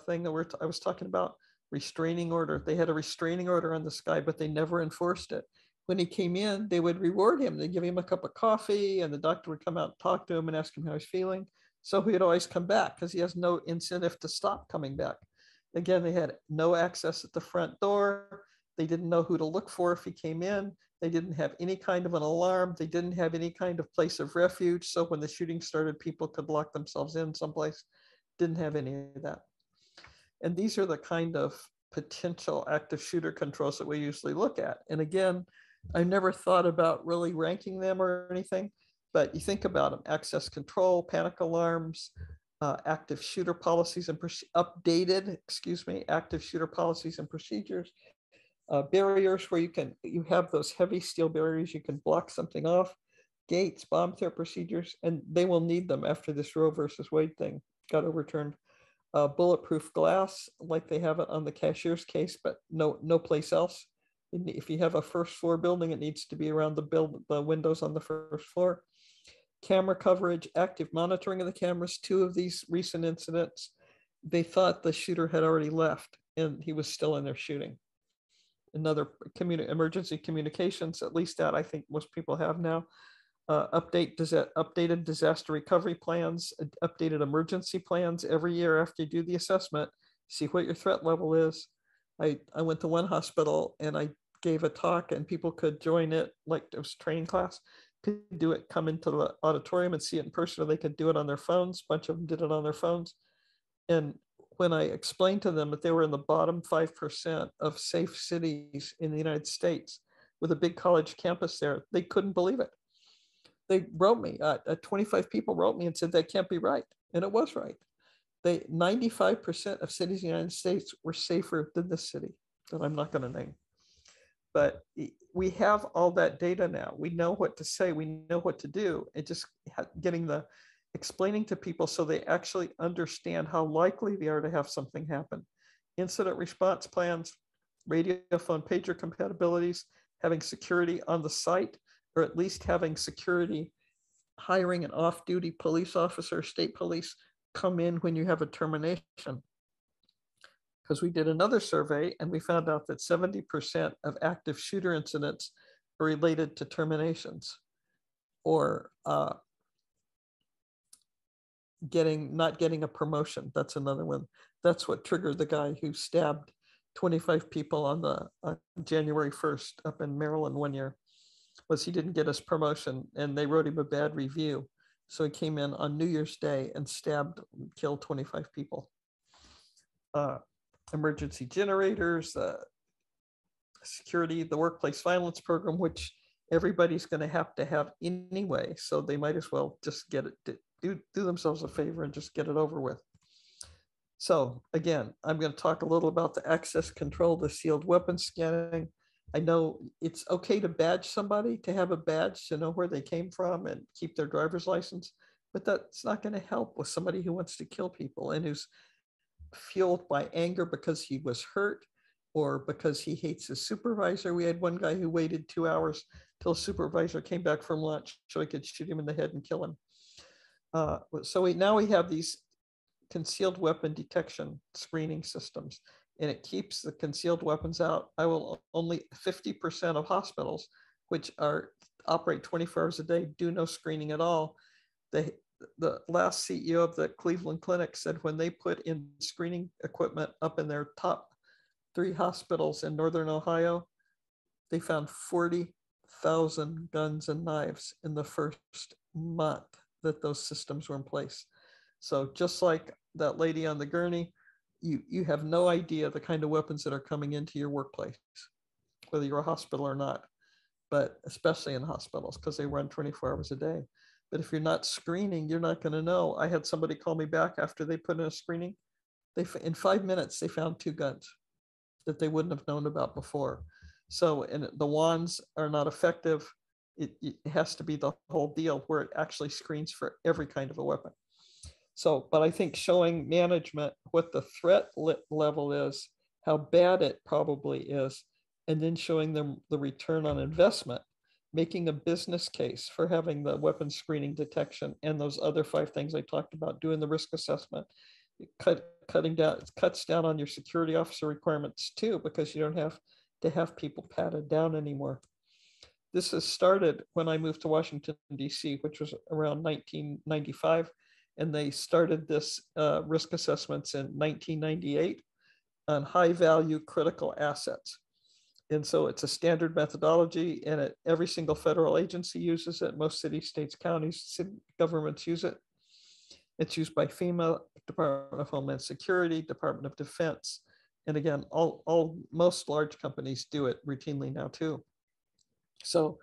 thing that I was talking about? Restraining order. They had a restraining order on this guy, but they never enforced it. When he came in, they would reward him. They'd give him a cup of coffee, and the doctor would come out and talk to him and ask him how he's feeling. So he'd always come back because he has no incentive to stop coming back. Again, they had no access at the front door. They didn't know who to look for if he came in. They didn't have any kind of an alarm. They didn't have any kind of place of refuge. So when the shooting started, people could lock themselves in someplace. Didn't have any of that. And these are the kind of potential active shooter controls that we usually look at. And again, I never thought about really ranking them or anything, but you think about them: access control, panic alarms, active shooter policies and active shooter policies and procedures. Barriers where you have those heavy steel barriers, you can block something off, gates, bomb threat procedures, and they will need them after this Roe versus Wade thing got overturned. Bulletproof glass, like they have it on the cashier's case, but no place else. If you have a first floor building, it needs to be around the windows on the first floor. Camera coverage, active monitoring of the cameras. 2 of these recent incidents, they thought the shooter had already left and he was still in there shooting. Another emergency communications, at least that I think most people have now. Updated disaster recovery plans, updated emergency plans every year after you do the assessment, see what your threat level is. I went to one hospital and I gave a talk, and people could join it like it was a training class, could do it, come into the auditorium and see it in person, or they could do it on their phones. A bunch of them did it on their phones. And when I explained to them that they were in the bottom 5% of safe cities in the United States with a big college campus there, they couldn't believe it. They wrote me, 25 people wrote me and said that can't be right. And it was right. 95% of cities in the United States were safer than this city that I'm not going to name. But we have all that data now. We know what to say. We know what to do. It just explaining to people so they actually understand how likely they are to have something happen. Incident response plans, radio phone pager compatibilities, having security on the site, or at least having security, hiring an off-duty police officer, state police, come in when you have a termination. Because we did another survey and we found out that 70% of active shooter incidents are related to terminations, or not getting a promotion. That's another one. That's what triggered the guy who stabbed 25 people on January 1st up in Maryland one year, was he didn't get his promotion and they wrote him a bad review. So he came in on New Year's Day and killed 25 people. Emergency generators, security, the workplace violence program, which everybody's going to have anyway. So they might as well just get it, do themselves a favor and just get it over with. So again, I'm going to talk a little about the access control, the sealed weapon scanning. I know it's okay to badge somebody, to have a badge to know where they came from and keep their driver's license, but that's not going to help with somebody who wants to kill people and who's fueled by anger because he was hurt or because he hates his supervisor. We had one guy who waited 2 hours till his supervisor came back from lunch so he could shoot him in the head and kill him. So now we have these concealed weapon detection screening systems, and it keeps the concealed weapons out. Only 50% of hospitals, which operate 24 hours a day, do no screening at all. The last CEO of the Cleveland Clinic said when they put in screening equipment up in their top 3 hospitals in Northern Ohio, they found 40,000 guns and knives in the first month that those systems were in place. So just like that lady on the gurney, you have no idea the kind of weapons that are coming into your workplace, whether you're a hospital or not, but especially in hospitals because they run 24 hours a day. But if you're not screening, you're not going to know. I had somebody call me back after they put in a screening. In 5 minutes, they found 2 guns that they wouldn't have known about before. So, and the wands are not effective. It has to be the whole deal where it actually screens for every kind of a weapon. So, but I think showing management what the threat level is, how bad it probably is, and then showing them the return on investment, making a business case for having the weapon screening detection and those other 5 things I talked about, doing the risk assessment, it cuts down on your security officer requirements too, because you don't have to have people patted down anymore. This has started when I moved to Washington, D.C., which was around 1995. And they started this risk assessments in 1998 on high value critical assets. And so it's a standard methodology, and every single federal agency uses it. Most cities, states, counties, city governments use it. It's used by FEMA, Department of Homeland Security, Department of Defense. And again, most large companies do it routinely now too. So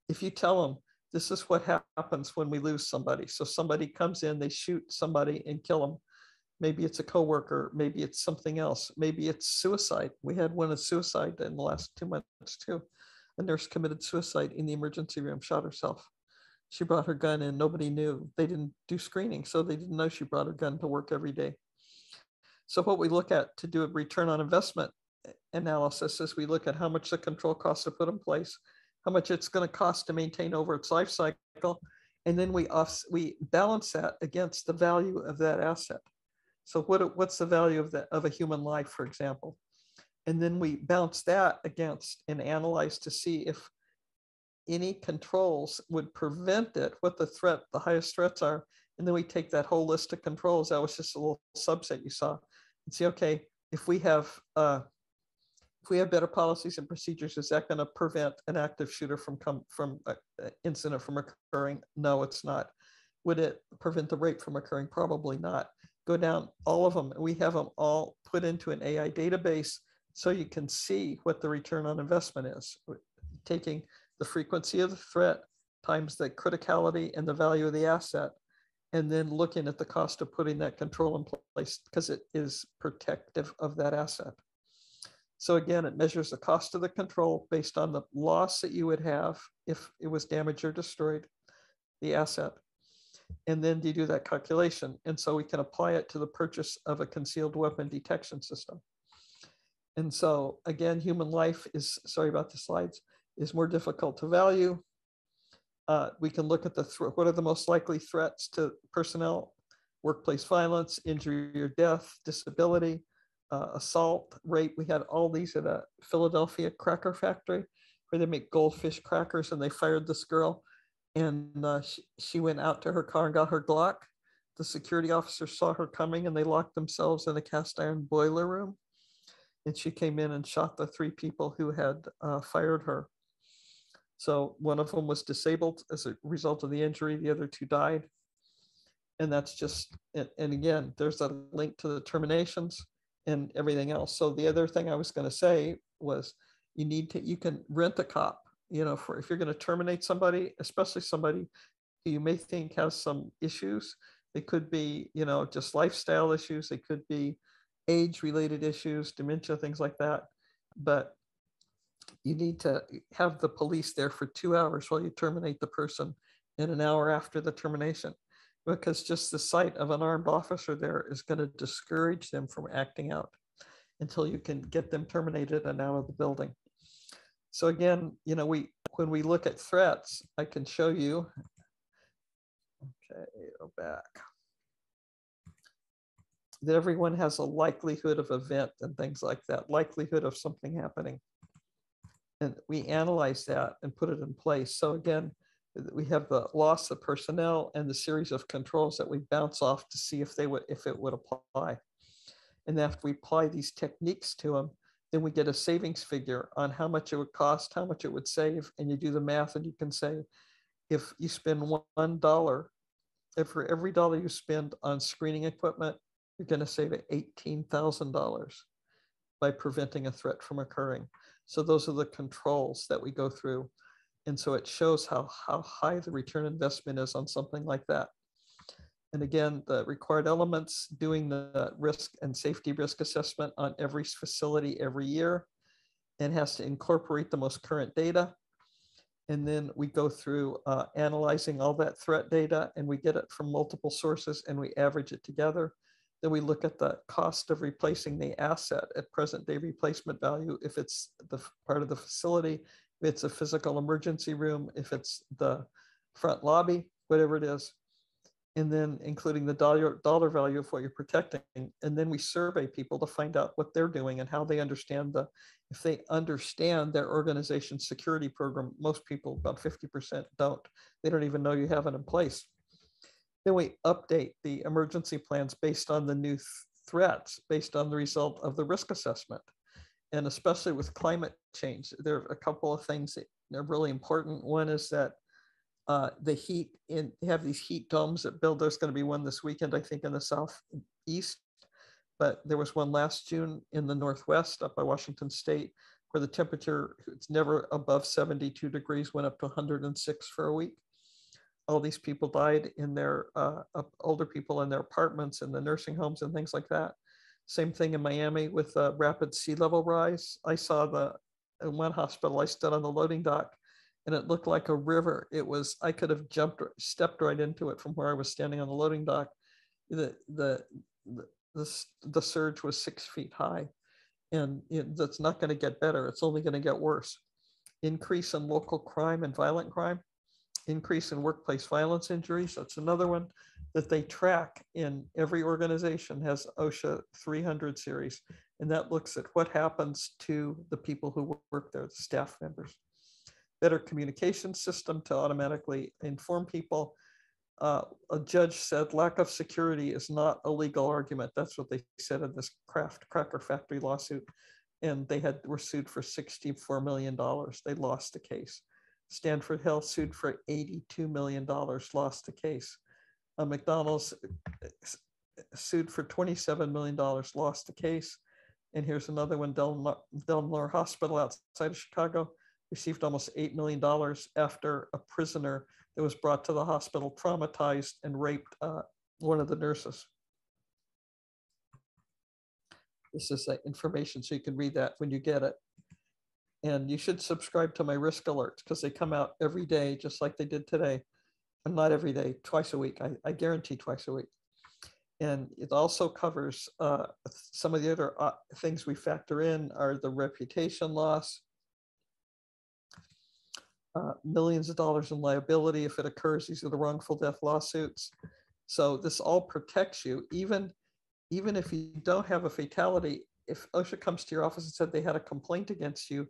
if you tell them, this is what happens when we lose somebody. So somebody comes in, they shoot somebody and kill them. Maybe it's a coworker, maybe it's something else. Maybe it's suicide. We had one of suicide in the last 2 months too. A nurse committed suicide in the emergency room, shot herself. She brought her gun in, nobody knew. They didn't do screening, so they didn't know she brought her gun to work every day. So what we look at to do a return on investment analysis is we look at how much the control costs to put in place, how much it's going to cost to maintain over its life cycle, and then we balance that against the value of that asset. So what's the value of a human life, for example? And then we bounce that against and analyze to see if any controls would prevent it, what the highest threats are. And then we take that whole list of controls, that was just a little subset you saw, and see, okay, if we have better policies and procedures, is that going to prevent an active shooter from incident from occurring? No, it's not. Would it prevent the rape from occurring? Probably not. Go down all of them. We have them all put into an AI database so you can see what the return on investment is. Taking the frequency of the threat times the criticality and the value of the asset, and then looking at the cost of putting that control in place because it is protective of that asset. So again, it measures the cost of the control based on the loss that you would have if it was damaged or destroyed, the asset. And then you do that calculation. And so we can apply it to the purchase of a concealed weapon detection system. And so again, human life is, sorry about the slides, is more difficult to value. We can look at what are the most likely threats to personnel: workplace violence, injury or death, disability, assault, rape. We had all these at a Philadelphia cracker factory where they make goldfish crackers, and they fired this girl, and she went out to her car and got her Glock. The security officers saw her coming, and they locked themselves in a cast iron boiler room, and she came in and shot the 3 people who had fired her. So one of them was disabled as a result of the injury. The other 2 died. And that's just, and again, there's a link to the terminations and everything else. So the other thing I was going to say was you can rent a cop. for if you're going to terminate somebody, especially somebody who you may think has some issues. They could be, just lifestyle issues. They could be age-related issues, dementia, things like that. But you need to have the police there for 2 hours while you terminate the person and an hour after the termination, because just the sight of an armed officer there is going to discourage them from acting out until you can get them terminated and out of the building. So again, when we look at threats, I can show you. Okay, go back. That everyone has a likelihood of event and things like that, likelihood of something happening. And we analyze that and put it in place. So again, we have the loss of personnel and the series of controls that we bounce off to see if it would apply. And after we apply these techniques to them, then we get a savings figure on how much it would cost, how much it would save, and you do the math and you can say, if you spend $1, if for every dollar you spend on screening equipment, you're going to save $18,000 by preventing a threat from occurring. So those are the controls that we go through. And so it shows how high the return investment is on something like that. And again, the required elements, doing the risk and safety risk assessment on every facility every year, and has to incorporate the most current data. And then we go through analyzing all that threat data, and we get it from multiple sources and we average it together. Then we look at the cost of replacing the asset at present day replacement value, if it's the part of the facility, if it's a physical emergency room, if it's the front lobby, whatever it is. And then including the dollar value of what you're protecting. And then we survey people to find out what they're doing and how they understand if they understand their organization's security program. Most people, about 50%, don't. They don't even know you have it in place. Then we update the emergency plans based on the new threats, based on the result of the risk assessment. And especially with climate change, there are a couple of things that are really important. One is that the heat, have these heat domes that build. There's going to be one this weekend, I think, in the southeast, but there was one last June in the northwest up by Washington State, where the temperature, it's never above 72 degrees, went up to 106 for a week. All these people died in their older people in their apartments and the nursing homes and things like that. Same thing in Miami with rapid sea level rise. I saw in one hospital, I stood on the loading dock and it looked like a river. I could have stepped right into it from where I was standing on the loading dock. The surge was 6 feet high, and that's not going to get better. It's only going to get worse. Increase in local crime and violent crime, increase in workplace violence injuries. That's another one that they track in every organization, has OSHA 300 series. And that looks at what happens to the people who work there, the staff members. Better communication system to automatically inform people. A judge said lack of security is not a legal argument. That's what they said in this Cracker Factory lawsuit. And they were sued for $64 million. They lost the case. Stanford Health sued for $82 million, lost the case. McDonald's sued for $27 million, lost the case. And here's another one, Del Mar Hospital outside of Chicago, received almost $8 million after a prisoner that was brought to the hospital traumatized and raped one of the nurses. This is information, so you can read that when you get it. And you should subscribe to my risk alerts because they come out every day, just like they did today. And not every day, twice a week. I guarantee twice a week. And it also covers some of the other things we factor in are the reputation loss, millions of dollars in liability if it occurs. These are the wrongful death lawsuits. So this all protects you, even if you don't have a fatality. If OSHA comes to your office and said they had a complaint against you,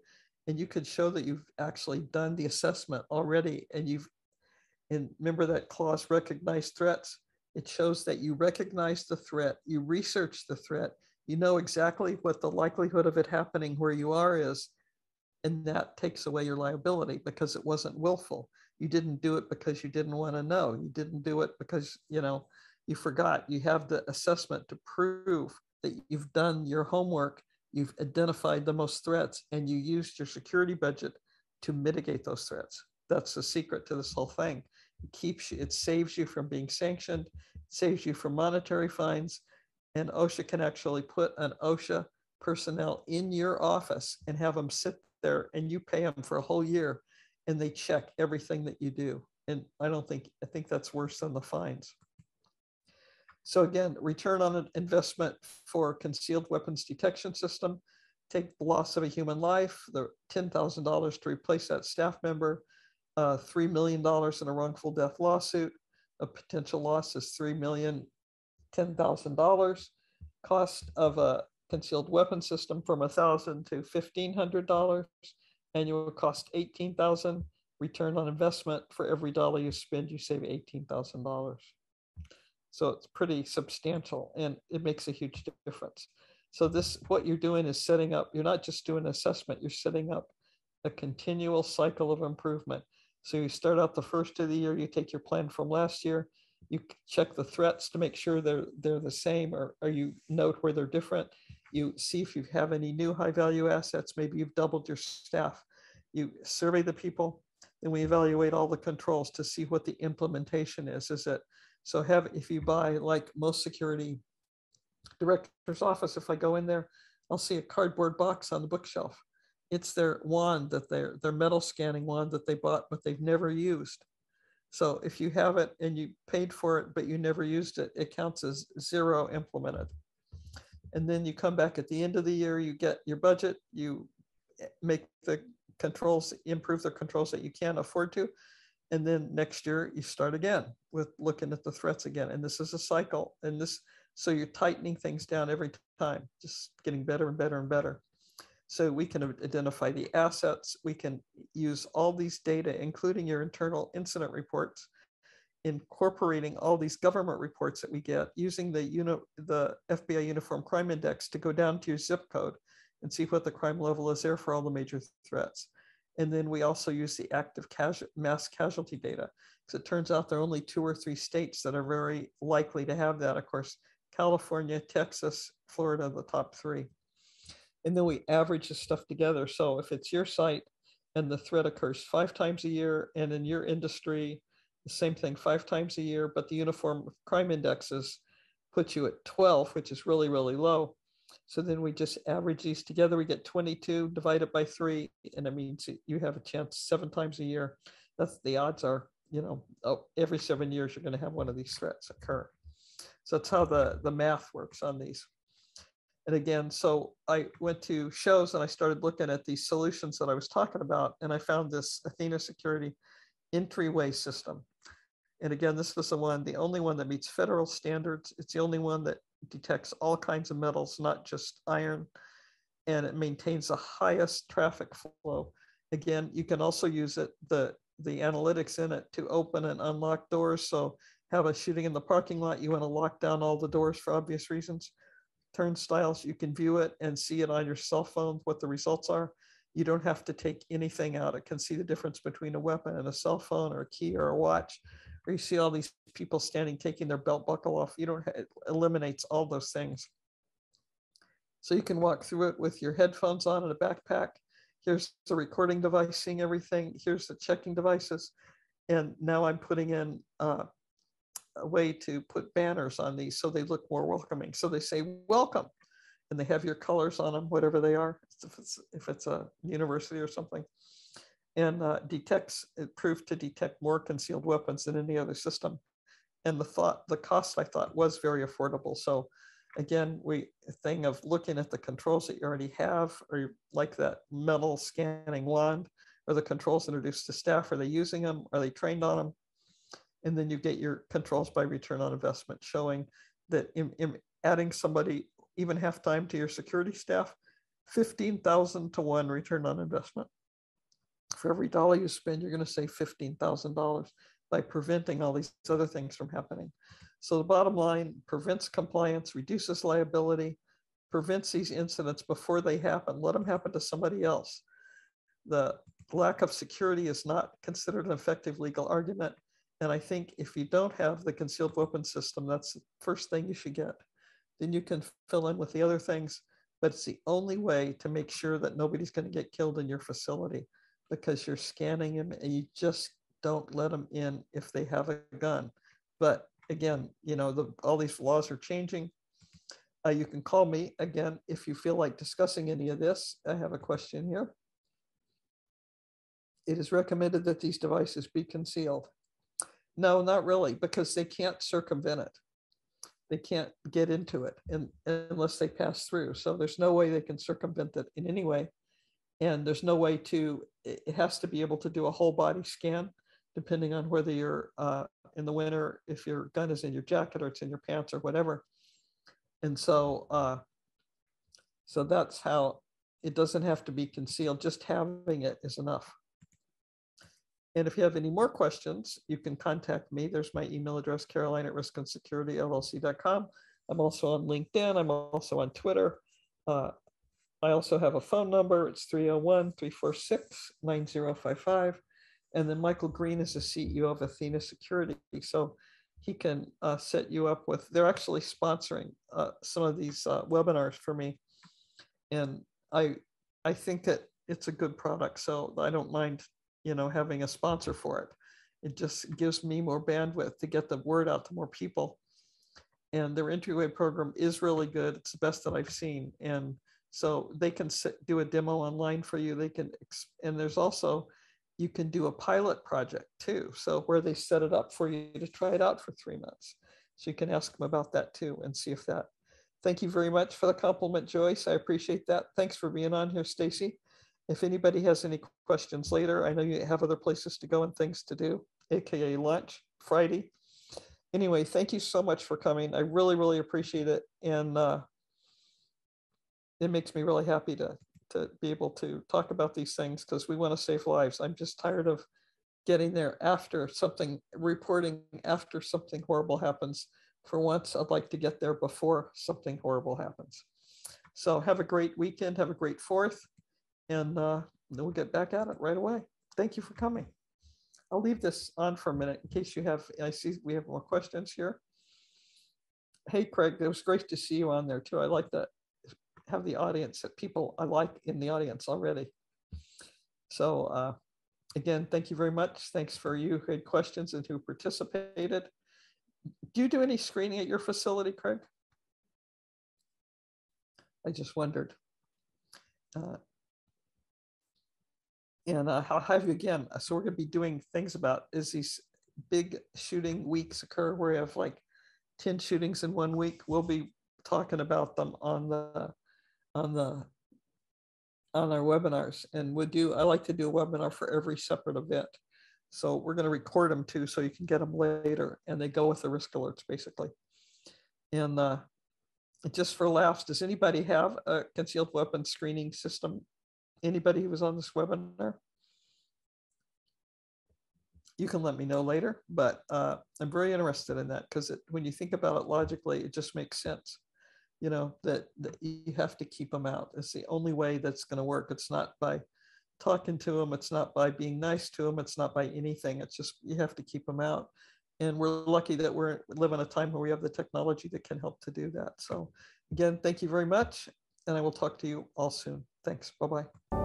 and you could show that you've actually done the assessment already, and remember that clause, recognize threats, it shows that you recognize the threat, you research the threat, you know exactly what the likelihood of it happening where you are is, and that takes away your liability because it wasn't willful. You didn't do it because you didn't want to know. You didn't do it because, you forgot. You have the assessment to prove that you've done your homework, you've identified the most threats, and you used your security budget to mitigate those threats. That's the secret to this whole thing. It saves you from being sanctioned, saves you from monetary fines, and OSHA can actually put an OSHA personnel in your office and have them sit there, and you pay them for a whole year, and they check everything that you do. And I think that's worse than the fines. So again, return on an investment for concealed weapons detection system, take the loss of a human life, the $10,000 to replace that staff member, $3 million in a wrongful death lawsuit. A potential loss is $3,010,000. Cost of a concealed weapon system from $1,000 to $1,500. Annual cost $18,000. Return on investment for every dollar you spend, you save $18,000. So it's pretty substantial, and it makes a huge difference. So what you're doing is setting up, you're not just doing an assessment, you're setting up a continual cycle of improvement. So you start out the first of the year, you take your plan from last year, you check the threats to make sure they're the same, or you note where they're different. You see if you have any new high value assets, maybe you've doubled your staff. You survey the people, and we evaluate all the controls to see what the implementation is. So if you buy, like most security director's office, if I go in there, I'll see a cardboard box on the bookshelf. It's their wand, their metal scanning wand that they bought, but they've never used. So if you have it and you paid for it, but you never used it, it counts as 0 implemented. And then you come back at the end of the year, you get your budget, you make the controls, improve the controls that you can afford to. And then next year you start again with looking at the threats again. And this is a cycle. So you're tightening things down every time, just getting better and better and better. So we can identify the assets. We can use all these data, including your internal incident reports, incorporating all these government reports that we get, using the FBI Uniform Crime Index to go down to your zip code and see what the crime level is there for all the major threats. And then we also use the active mass casualty data, because it turns out there are only 2 or 3 states that are very likely to have that. Of course, California, Texas, Florida, the top 3. And then we average this stuff together. So if it's your site and the threat occurs 5 times a year, and in your industry, the same thing 5 times a year, but the Uniform Crime Indexes put you at 12, which is really, really low. So then we just average these together. We get 22, divide it by 3, and it means you have a chance 7 times a year. That's the odds are, every 7 years you're going to have one of these threats occur. So that's how the math works on these. And again, so I went to shows and I started looking at these solutions that I was talking about, and I found this Athena Security Entryway system. And again, this was the only one that meets federal standards. It's the only one that detects all kinds of metals, not just iron, and it maintains the highest traffic flow. Again, you can also use the analytics in it to open and unlock doors. So have a shooting in the parking lot, you want to lock down all the doors for obvious reasons. Turnstiles, you can view it and see it on your cell phone, what the results are. You don't have to take anything out. It can see the difference between a weapon and a cell phone or a key or a watch. Or you see all these people standing, taking their belt buckle off. It eliminates all those things. So you can walk through it with your headphones on and a backpack. Here's the recording device, seeing everything. Here's the checking devices. And now I'm putting in a way to put banners on these so they look more welcoming. So they say, welcome. And they have your colors on them, whatever they are, if it's a university or something. And proved to detect more concealed weapons than any other system. And the cost, I thought, was very affordable. So again, a thing of looking at the controls that you already have, or like that metal scanning wand, or the controls introduced to staff, are they using them? Are they trained on them? And then you get your controls by return on investment, showing that in adding somebody even half time to your security staff, 15,000 to 1 return on investment. For every dollar you spend, you're going to save $15,000 by preventing all these other things from happening. So the bottom line, prevents compliance, reduces liability, prevents these incidents before they happen. Let them happen to somebody else. The lack of security is not considered an effective legal argument. And I think if you don't have the concealed weapon system, that's the first thing you should get. Then you can fill in with the other things, but it's the only way to make sure that nobody's going to get killed in your facility. because you're scanning them and you just don't let them in if they have a gun. But again, you know, all these laws are changing. You can call me again if you feel like discussing any of this. I have a question here. It is recommended that these devices be concealed. No, not really, because they can't circumvent it. They can't get into it unless they pass through. So there's no way they can circumvent it in any way. And there's no way to, it has to be able to do a whole body scan, depending on whether you're in the winter, if your gun is in your jacket or it's in your pants or whatever. And so, so that's how it doesn't have to be concealed. Just having it is enough. And if you have any more questions, you can contact me. There's my email address, caroline@riskandsecuritylLLC.com. I'm also on LinkedIn. I'm also on Twitter. I also have a phone number. It's 301-346-9055. And then Michael Green is the CEO of Athena Security. So he can set you up with, they're actually sponsoring some of these webinars for me. And I think that it's a good product. So I don't mind, you know, having a sponsor for it. It just gives me more bandwidth to get the word out to more people. And their Entryway program is really good. It's the best that I've seen. And so they can do a demo online for you. They can, and there's also, you can do a pilot project too. So where they set it up for you to try it out for 3 months. So you can ask them about that too and see if that. Thank you very much for the compliment, Joyce. I appreciate that. Thanks for being on here, Stacy. If anybody has any questions later, I know you have other places to go and things to do, AKA lunch, Friday. Anyway, thank you so much for coming. I really, really appreciate it. And it makes me really happy to be able to talk about these things because we want to save lives. I'm just tired of getting there after something, reporting after something horrible happens. For once, I'd like to get there before something horrible happens. So have a great weekend. Have a great 4th. And then we'll get back at it right away. Thank you for coming. I'll leave this on for a minute in case you have, I see we have more questions here. Hey, Craig, it was great to see you on there too. I like to have the audience that people I like in the audience already. So again, thank you very much. Thanks for you who had questions and who participated. Do you do any screening at your facility, Craig? I just wondered. And I'll have you again. So we're going to be doing things about as these big shooting weeks occur where we have like 10 shootings in 1 week. We'll be talking about them on our webinars. And I like to do a webinar for every separate event. So we're going to record them too, so you can get them later. And they go with the risk alerts basically. And just for laughs, does anybody have a concealed weapon screening system? Anybody who was on this webinar? You can let me know later, but I'm very interested in that because when you think about it logically, it just makes sense. You know, that you have to keep them out. It's the only way that's going to work. It's not by talking to them. It's not by being nice to them. It's not by anything. It's just, you have to keep them out. And we're lucky that we live in a time where we have the technology that can help to do that. So again, thank you very much. And I will talk to you all soon. Thanks. Bye-bye.